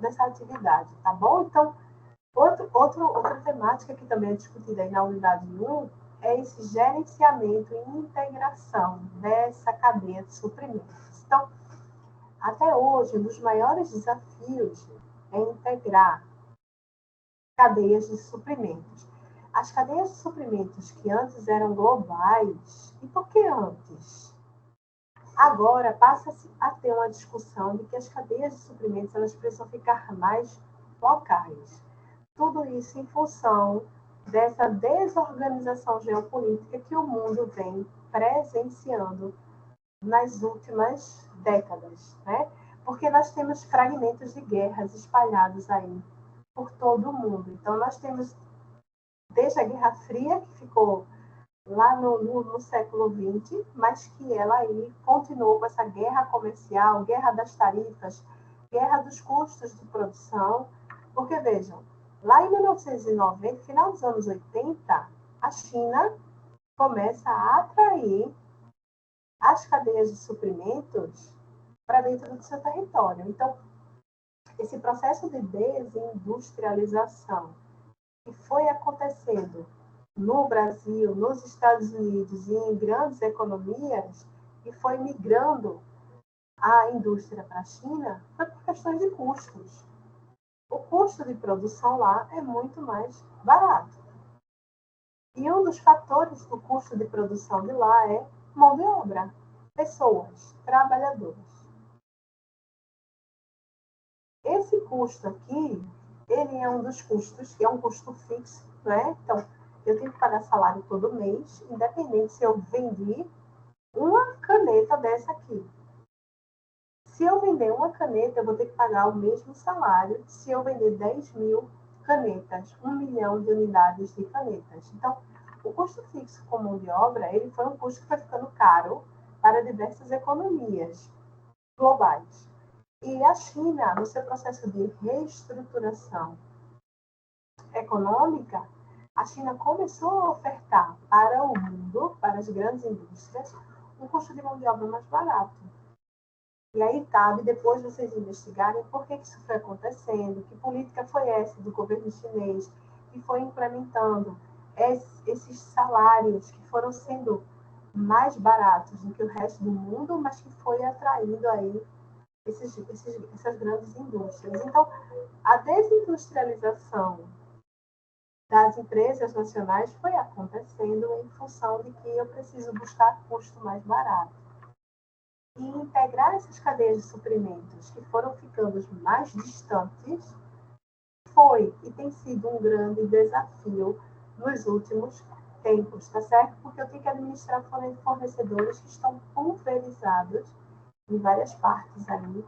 dessa atividade, tá bom? Então, outra temática que também é discutida aí na unidade 1 é esse gerenciamento e integração dessa cadeia de suprimentos. Então, até hoje, um dos maiores desafios é integrar cadeias de suprimentos. As cadeias de suprimentos que antes eram globais, e por que antes? Agora passa-se a ter uma discussão de que as cadeias de suprimentos elas precisam ficar mais locais. Tudo isso em função dessa desorganização geopolítica que o mundo vem presenciando nas últimas décadas, né? Porque nós temos fragmentos de guerras espalhados aí por todo o mundo. Então, nós temos desde a Guerra Fria, que ficou lá no século XX, mas que ela aí continuou com essa guerra comercial, guerra das tarifas, guerra dos custos de produção, porque, vejam, lá em 1990, final dos anos 80, a China começa a atrair as cadeias de suprimentos para dentro do seu território. Então, esse processo de desindustrialização que foi acontecendo no Brasil, nos Estados Unidos e em grandes economias, e foi migrando a indústria para a China, foi por questões de custos. O custo de produção lá é muito mais barato. E um dos fatores do custo de produção de lá é mão de obra, pessoas, trabalhadores. Esse custo aqui, ele é um dos custos, que é um custo fixo, né? Então, eu tenho que pagar salário todo mês, independente se eu vendi uma caneta dessa aqui. Se eu vender uma caneta, eu vou ter que pagar o mesmo salário se eu vender 10 mil canetas, 1 milhão de unidades de canetas. Então, o custo fixo com mão de obra, ele foi um custo que foi ficando caro para diversas economias globais. E a China, no seu processo de reestruturação econômica, a China começou a ofertar para o mundo, para as grandes indústrias, um custo de mão de obra mais barato. E aí cabe depois vocês investigarem por que isso foi acontecendo, que política foi essa do governo chinês que foi implementando esses salários que foram sendo mais baratos do que o resto do mundo, mas que foi atraindo aí essas grandes indústrias. Então, a desindustrialização das empresas nacionais foi acontecendo em função de que eu preciso buscar custo mais barato. E integrar essas cadeias de suprimentos que foram ficando mais distantes foi e tem sido um grande desafio nos últimos tempos, tá certo? Porque eu tenho que administrar fornecedores que estão pulverizados em várias partes ali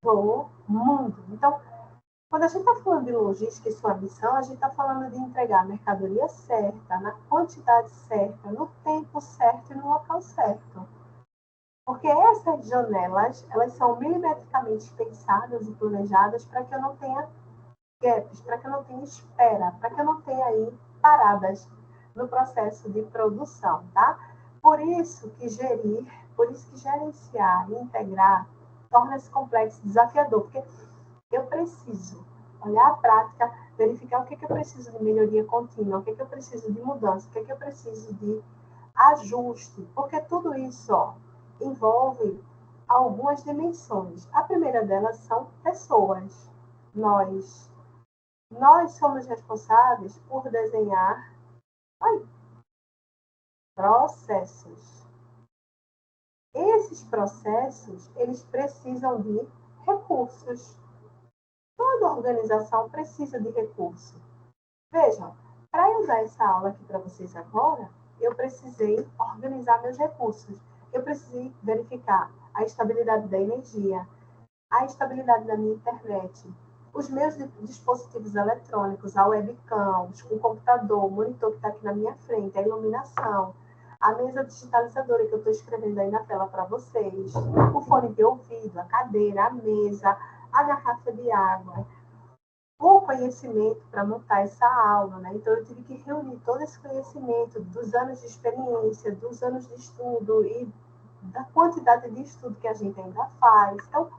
do mundo. Então, quando a gente está falando de logística e sua missão, a gente está falando de entregar a mercadoria certa, na quantidade certa, no tempo certo e no local certo. Porque essas janelas, elas são milimetricamente pensadas e planejadas para que eu não tenha gaps, para que eu não tenha espera, para que eu não tenha aí paradas no processo de produção, tá? Por isso que gerenciar e integrar torna-se complexo e desafiador, porque eu preciso olhar a prática, verificar o que eu preciso de melhoria contínua, o que eu preciso de mudança, o que eu preciso de ajuste, porque tudo isso envolve algumas dimensões. A primeira delas são pessoas. Nós somos responsáveis por desenhar processos. Esses processos, eles precisam de recursos. Toda organização precisa de recurso. Vejam, para eu dar essa aula aqui para vocês agora, eu precisei organizar meus recursos. Eu precisei verificar a estabilidade da energia, a estabilidade da minha internet, os meus dispositivos eletrônicos, a webcam, o computador, o monitor que está aqui na minha frente, a iluminação, a mesa digitalizadora que eu estou escrevendo aí na tela para vocês, o fone de ouvido, a cadeira, a mesa, a garrafa de água, o conhecimento para montar essa aula, né? Então, eu tive que reunir todo esse conhecimento dos anos de experiência, dos anos de estudo e da quantidade de estudo que a gente ainda faz. Então,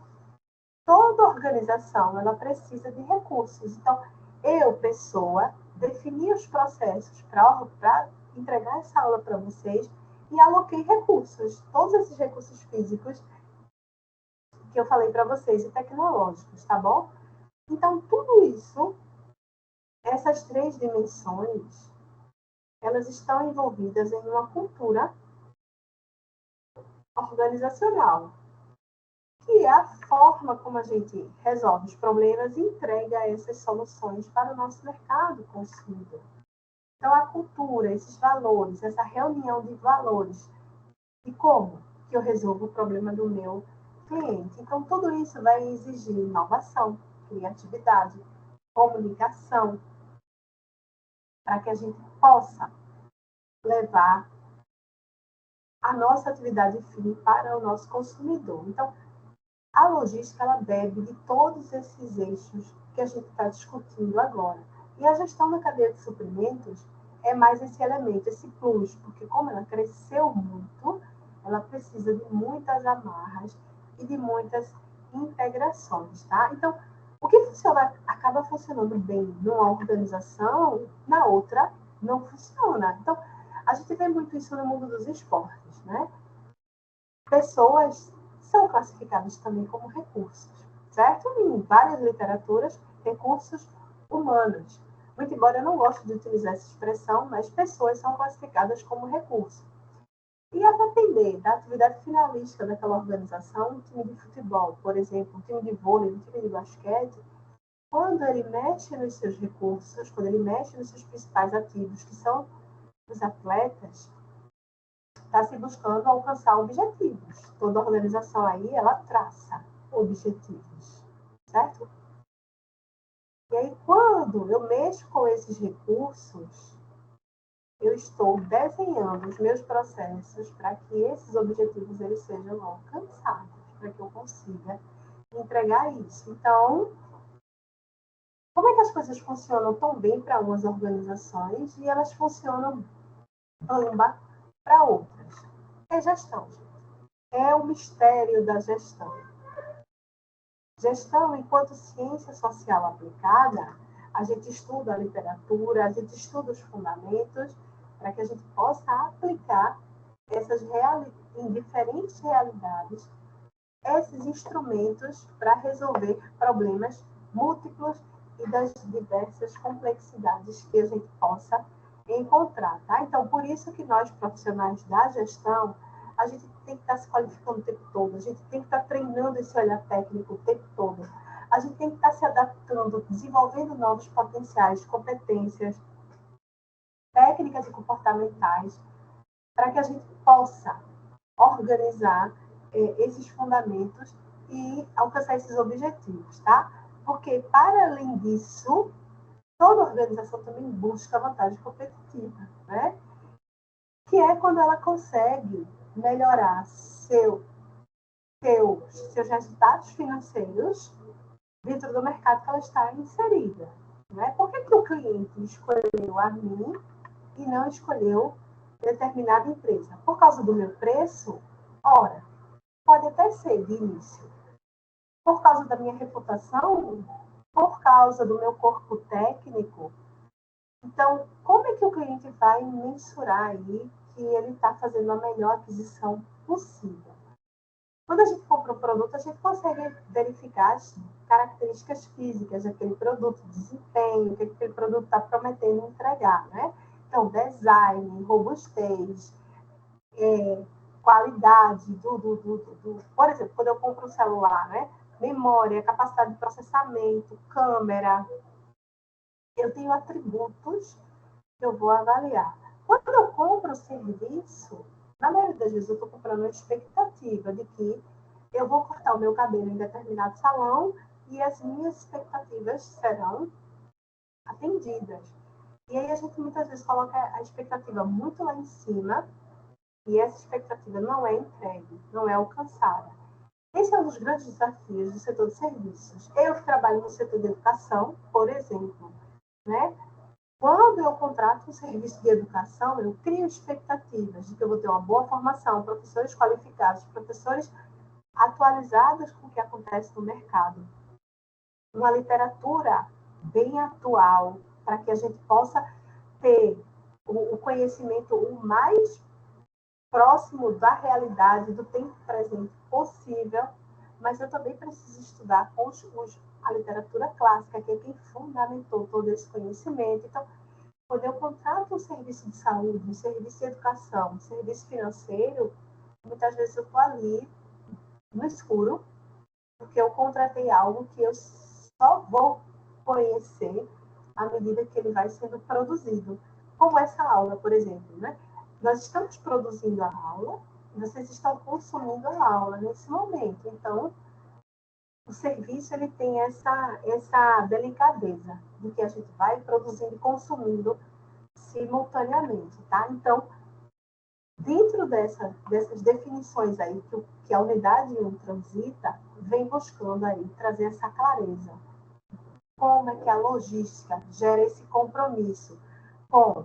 toda organização, ela precisa de recursos. Então, eu, pessoa, defini os processos para entregar essa aula para vocês e aloquei recursos, todos esses recursos físicos que eu falei para vocês e tecnológicos, tá bom? Então, tudo isso, essas três dimensões, elas estão envolvidas em uma cultura organizacional, que é a forma como a gente resolve os problemas e entrega essas soluções para o nosso mercado consumidor. Então, a cultura, esses valores, essa reunião de valores, e como que eu resolvo o problema do meu cliente. Então, tudo isso vai exigir inovação, criatividade, comunicação, para que a gente possa levar a nossa atividade fim para o nosso consumidor. Então, a logística, ela bebe de todos esses eixos que a gente está discutindo agora. E a gestão da cadeia de suprimentos é mais esse elemento, esse plus, porque como ela cresceu muito, ela precisa de muitas amarras e de muitas integrações, tá? Então, o que acaba funcionando bem numa organização, na outra não funciona. Então, a gente vê muito isso no mundo dos esportes, né? Pessoas são classificadas também como recursos, certo? Em várias literaturas, recursos humanos. Muito embora eu não goste de utilizar essa expressão, mas pessoas são classificadas como recurso. E a depender da atividade finalística daquela organização, um time de futebol, por exemplo, um time de vôlei, um time de basquete, quando ele mexe nos seus recursos, quando ele mexe nos seus principais ativos, que são os atletas, está se buscando alcançar objetivos. Toda organização aí, ela traça objetivos, certo? E aí, quando eu mexo com esses recursos, eu estou desenhando os meus processos para que esses objetivos eles sejam alcançados, para que eu consiga entregar isso. Então, como é que as coisas funcionam tão bem para algumas organizações e elas funcionam bamba para outras? É gestão, gente. É o mistério da gestão. Gestão, enquanto ciência social aplicada, a gente estuda a literatura, a gente estuda os fundamentos, para que a gente possa aplicar em diferentes realidades, esses instrumentos para resolver problemas múltiplos e das diversas complexidades que a gente possa encontrar. Tá? Então, por isso que nós, profissionais da gestão, a gente tem que estar se qualificando o tempo todo, a gente tem que estar treinando esse olhar técnico o tempo todo, a gente tem que estar se adaptando, desenvolvendo novos potenciais, competências, técnicas e comportamentais, para que a gente possa organizar esses fundamentos e alcançar esses objetivos, tá? Porque, para além disso, toda organização também busca vantagem competitiva, né? Que é quando ela consegue melhorar seus resultados financeiros dentro do mercado que ela está inserida. Né? Por que o cliente escolheu a mim e não escolheu determinada empresa? Por causa do meu preço? Ora, pode até ser de início. Por causa da minha reputação? Por causa do meu corpo técnico? Então, como é que o cliente vai mensurar aí que ele está fazendo a melhor aquisição possível? Quando a gente compra um produto, a gente consegue verificar as características físicas daquele produto, desempenho, o que aquele produto está prometendo entregar, né? Então, design, robustez, qualidade Por exemplo, quando eu compro um celular, né? Memória, capacidade de processamento, câmera. Eu tenho atributos que eu vou avaliar. Quando eu compro o serviço, na maioria das vezes eu estou comprando uma expectativa de que eu vou cortar o meu cabelo em determinado salão e as minhas expectativas serão atendidas. E aí a gente muitas vezes coloca a expectativa muito lá em cima e essa expectativa não é entregue, não é alcançada. Esse é um dos grandes desafios do setor de serviços. Eu que trabalho no setor de educação, por exemplo, né? Quando eu contrato um serviço de educação, eu crio expectativas de que eu vou ter uma boa formação, professores qualificados, professores atualizados com o que acontece no mercado, uma literatura bem atual, para que a gente possa ter o conhecimento o mais próximo da realidade, do tempo presente possível, mas eu também preciso estudar a literatura clássica, que é quem fundamentou todo esse conhecimento. Então, quando eu contrato um serviço de saúde, um serviço de educação, um serviço financeiro, muitas vezes eu estou ali no escuro, porque eu contratei algo que eu só vou conhecer à medida que ele vai sendo produzido. Como essa aula, por exemplo, né? Nós estamos produzindo a aula, e vocês estão consumindo a aula nesse momento. Então, o serviço ele tem essa delicadeza de que a gente vai produzindo e consumindo simultaneamente, tá? Então, dentro dessas definições aí que a unidade 1 transita, vem buscando aí trazer essa clareza. Como é que a logística gera esse compromisso com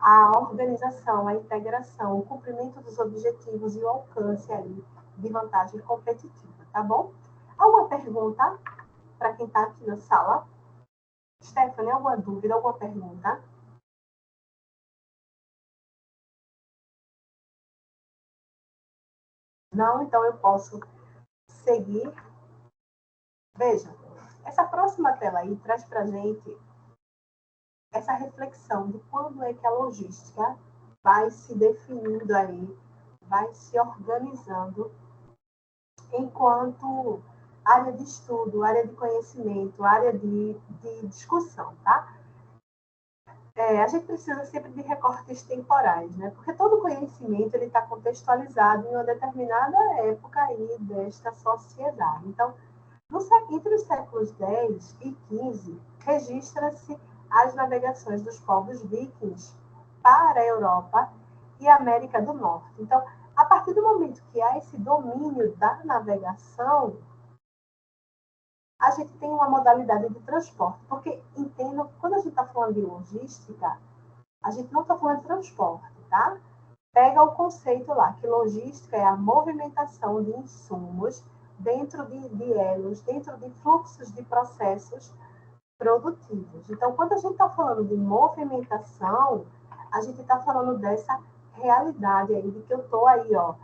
a organização, a integração, o cumprimento dos objetivos e o alcance aí de vantagem competitiva, tá bom? Alguma pergunta para quem está aqui na sala? Stephanie, alguma dúvida, alguma pergunta? Não, então eu posso seguir. Veja, essa próxima tela aí traz para a gente essa reflexão de quando é que a logística vai se definindo aí, vai se organizando enquanto área de estudo, área de conhecimento, área de discussão, tá? A gente precisa sempre de recortes temporais, né? Porque todo conhecimento ele está contextualizado em uma determinada época aí desta sociedade. Então, entre os séculos X e XV, registra-se as navegações dos povos vikings para a Europa e a América do Norte. Então, a partir do momento que há esse domínio da navegação, a gente tem uma modalidade de transporte. Porque, entendo, quando a gente está falando de logística, a gente não está falando de transporte, tá? pega o conceito lá, que logística é a movimentação de insumos dentro de elos, dentro de fluxos de processos produtivos. Então, quando a gente está falando de movimentação, a gente está falando dessa realidade aí, de que eu estou aí, ó,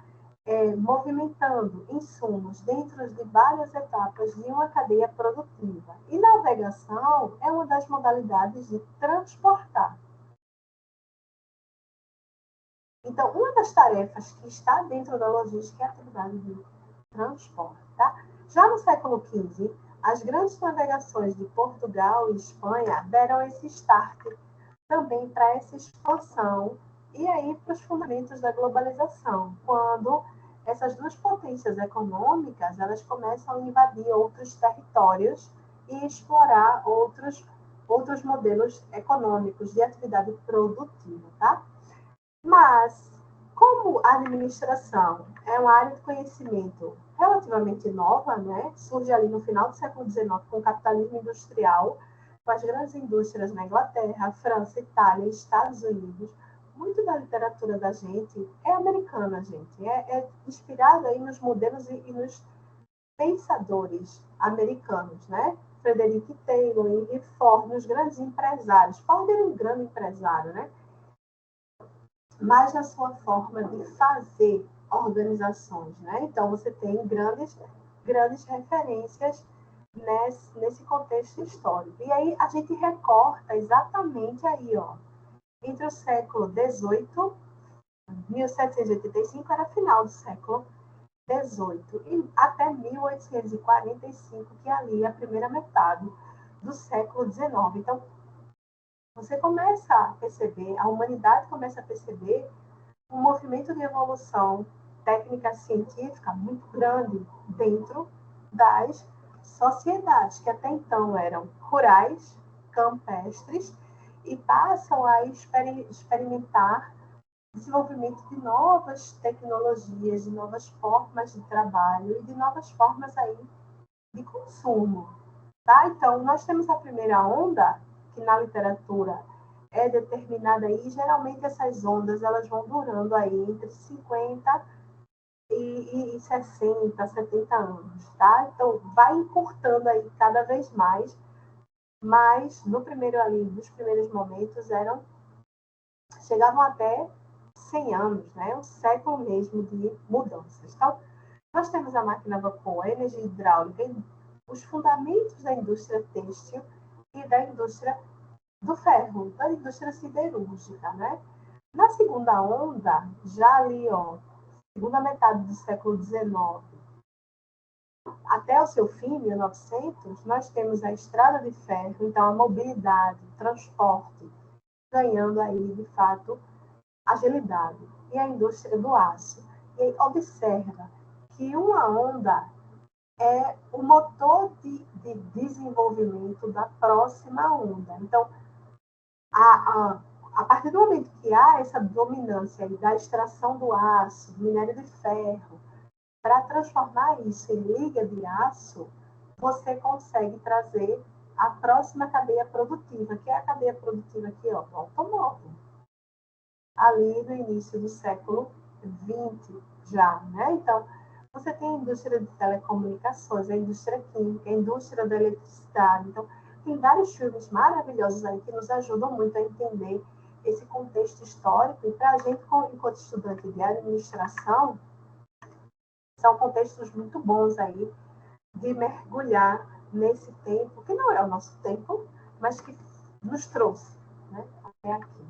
movimentando insumos dentro de várias etapas de uma cadeia produtiva. E navegação é uma das modalidades de transportar. Então, uma das tarefas que está dentro da logística é a atividade de transporte. Tá? Já no século XV, as grandes navegações de Portugal e Espanha deram esse start também para essa expansão e aí para os fundamentos da globalização, quando essas duas potências econômicas elas começam a invadir outros territórios e explorar outros modelos econômicos de atividade produtiva, tá? Mas, como a administração é uma área de conhecimento relativamente nova, né? Surge ali no final do século XIX com o capitalismo industrial, com as grandes indústrias na Inglaterra, França, Itália, Estados Unidos. Muito da literatura da gente é americana, gente. É inspirada aí nos modelos e nos pensadores americanos, né? Frederick Taylor, Henry Ford, os grandes empresários. Ford era um grande empresário, né? Mas na sua forma de fazer organizações, né? Então, você tem grandes referências nesse contexto histórico. E aí, a gente recorta exatamente aí, ó, entre o século XVIII, 1785, era final do século XVIII, e até 1845, que é ali a primeira metade do século XIX. Então, você começa a perceber, a humanidade começa a perceber um movimento de evolução técnica científica muito grande dentro das sociedades, que até então eram rurais, campestres, e passam a experimentar desenvolvimento de novas tecnologias, de novas formas de trabalho e de novas formas aí de consumo. Tá? Então, nós temos a primeira onda, que na literatura é determinada aí, geralmente essas ondas elas vão durando aí entre 50 e 60, 70 anos, tá? Então, vai encurtando aí cada vez mais, mas no primeiro ali, nos primeiros momentos, chegavam até 100 anos, né? Um século mesmo de mudanças. Então, nós temos a máquina a vapor, a energia hidráulica, os fundamentos da indústria têxtil e da indústria do ferro, da indústria siderúrgica, né? Na segunda onda, já ali, ó, segunda metade do século XIX, até o seu fim, 1900, nós temos a estrada de ferro, então a mobilidade, o transporte, ganhando aí, de fato, agilidade. E a indústria do aço. E aí, observa que uma onda é o motor de desenvolvimento da próxima onda. Então, a partir do momento que há essa dominância da extração do aço, do minério de ferro, para transformar isso em liga de aço, você consegue trazer a próxima cadeia produtiva, que é a cadeia produtiva aqui, ó, do automóvel. Ali no início do século XX já, né? Então, você tem a indústria de telecomunicações, a indústria química, a indústria da eletricidade. Então, tem vários filmes maravilhosos aí que nos ajudam muito a entender esse contexto histórico. E para a gente, enquanto estudante de administração, são contextos muito bons aí de mergulhar nesse tempo, que não é o nosso tempo, mas que nos trouxe, né, até aqui.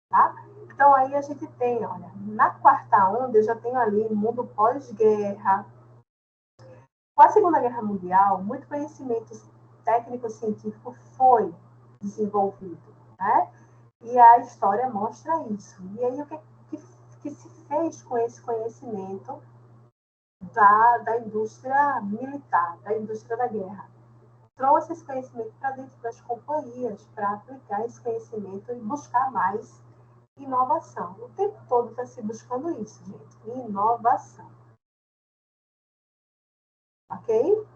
Tá? Então, aí a gente tem, olha, na quarta onda, eu já tenho ali mundo pós-guerra. Com a Segunda Guerra Mundial, muito conhecimento técnico-científico foi desenvolvido, né? E a história mostra isso. E aí, o que se fez com esse conhecimento da indústria militar, da indústria da guerra? Trouxe esse conhecimento para dentro das companhias, para aplicar esse conhecimento e buscar mais inovação. O tempo todo está se buscando isso, gente. Inovação. Ok?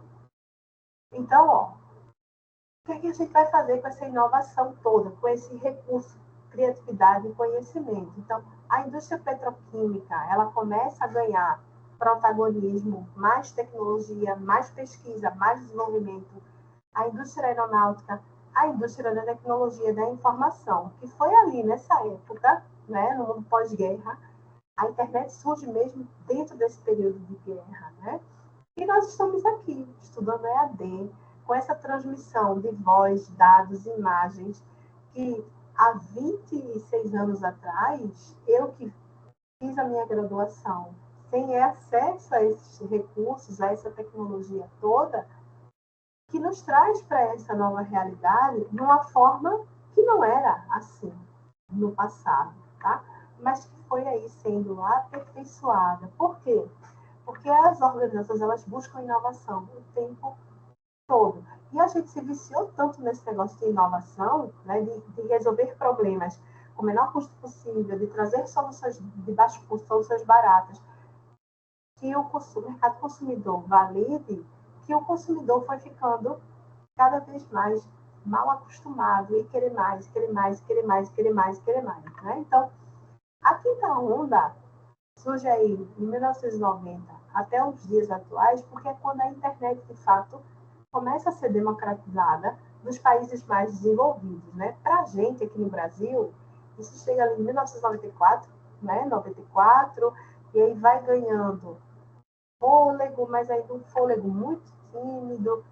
Então, ó, o que é que a gente vai fazer com essa inovação toda, com esse recurso, criatividade e conhecimento? Então, A indústria petroquímica, ela começa a ganhar protagonismo, mais tecnologia, mais pesquisa, mais desenvolvimento. A indústria aeronáutica, a indústria da tecnologia da informação, que foi ali nessa época, né, no mundo pós-guerra, a internet surge mesmo dentro desse período de guerra, né? E nós estamos aqui, estudando EAD, com essa transmissão de voz, dados, imagens, que há 26 anos atrás, eu que fiz a minha graduação, sem acesso a esses recursos, a essa tecnologia toda, que nos traz para essa nova realidade de uma forma que não era assim no passado, tá? Mas que foi aí sendo aperfeiçoada. Por quê? Porque as organizações, elas buscam inovação o tempo todo. E a gente se viciou tanto nesse negócio de inovação, né, de resolver problemas com o menor custo possível, de trazer soluções de baixo custo, soluções baratas, que o mercado consumidor valide, que o consumidor foi ficando cada vez mais mal acostumado e querer mais, querer mais, querer mais, querer mais, querer mais. Né? Então, a quinta onda surge aí em 1990 até os dias atuais, porque é quando a internet, de fato, começa a ser democratizada nos países mais desenvolvidos. Né? Para a gente, aqui no Brasil, isso chega ali em 1994, né? 94, e aí vai ganhando fôlego, mas ainda um fôlego muito tímido,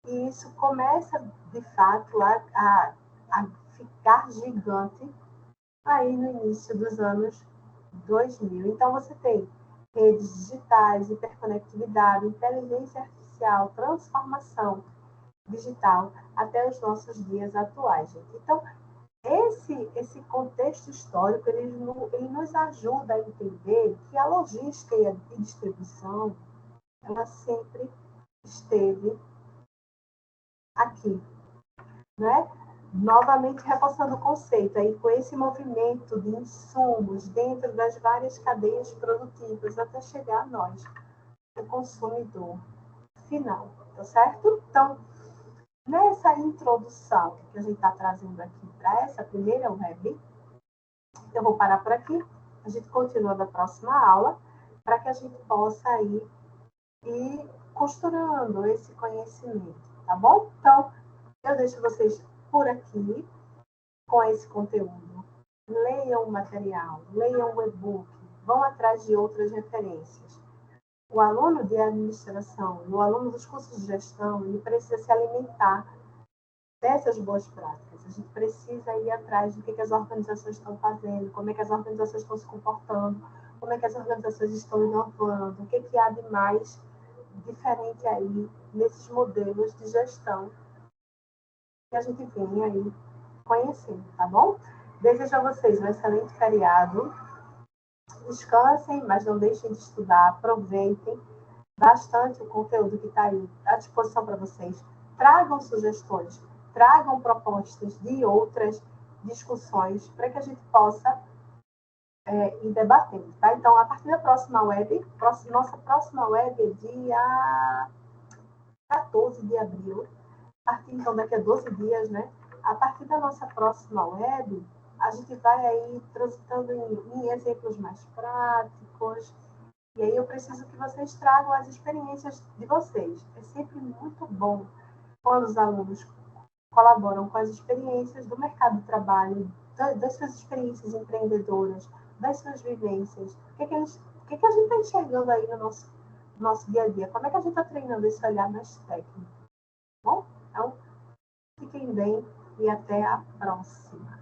e isso começa, de fato, a ficar gigante aí no início dos anos 2000. Então, você tem redes digitais, hiperconectividade, inteligência artificial, transformação digital, até os nossos dias atuais. Gente. Então, esse contexto histórico, ele nos ajuda a entender que a logística e a distribuição, ela sempre esteve aqui, né? Novamente reforçando o conceito, aí com esse movimento de insumos dentro das várias cadeias produtivas até chegar a nós, o consumidor final, tá certo? Então, nessa introdução que a gente está trazendo aqui para essa primeira web, eu vou parar por aqui, a gente continua na próxima aula, para que a gente possa ir costurando esse conhecimento, tá bom? Então, eu deixo vocês por aqui com esse conteúdo. Leiam o material, leiam o e-book, vão atrás de outras referências. O aluno de administração, o aluno dos cursos de gestão, ele precisa se alimentar dessas boas práticas. A gente precisa ir atrás do que as organizações estão fazendo, como é que as organizações estão se comportando, como é que as organizações estão inovando, o que há de mais diferente aí nesses modelos de gestão que a gente vem aí conhecendo, tá bom? Desejo a vocês um excelente feriado. Descansem, mas não deixem de estudar. Aproveitem bastante o conteúdo que está aí à disposição para vocês. Tragam sugestões, tragam propostas de outras discussões para que a gente possa ir debatendo, tá? Então, a partir da próxima web, nossa próxima web é dia 14 de abril, a partir, então, daqui a 12 dias, né? A partir da nossa próxima web, a gente vai aí transitando em exemplos mais práticos, e aí eu preciso que vocês tragam as experiências de vocês. É sempre muito bom quando os alunos colaboram com as experiências do mercado de trabalho, das suas experiências empreendedoras, das suas vivências. O que a gente está enxergando aí no nosso dia a dia? Como é que a gente está treinando esse olhar mais técnico? Bom, então, fiquem bem e até a próxima.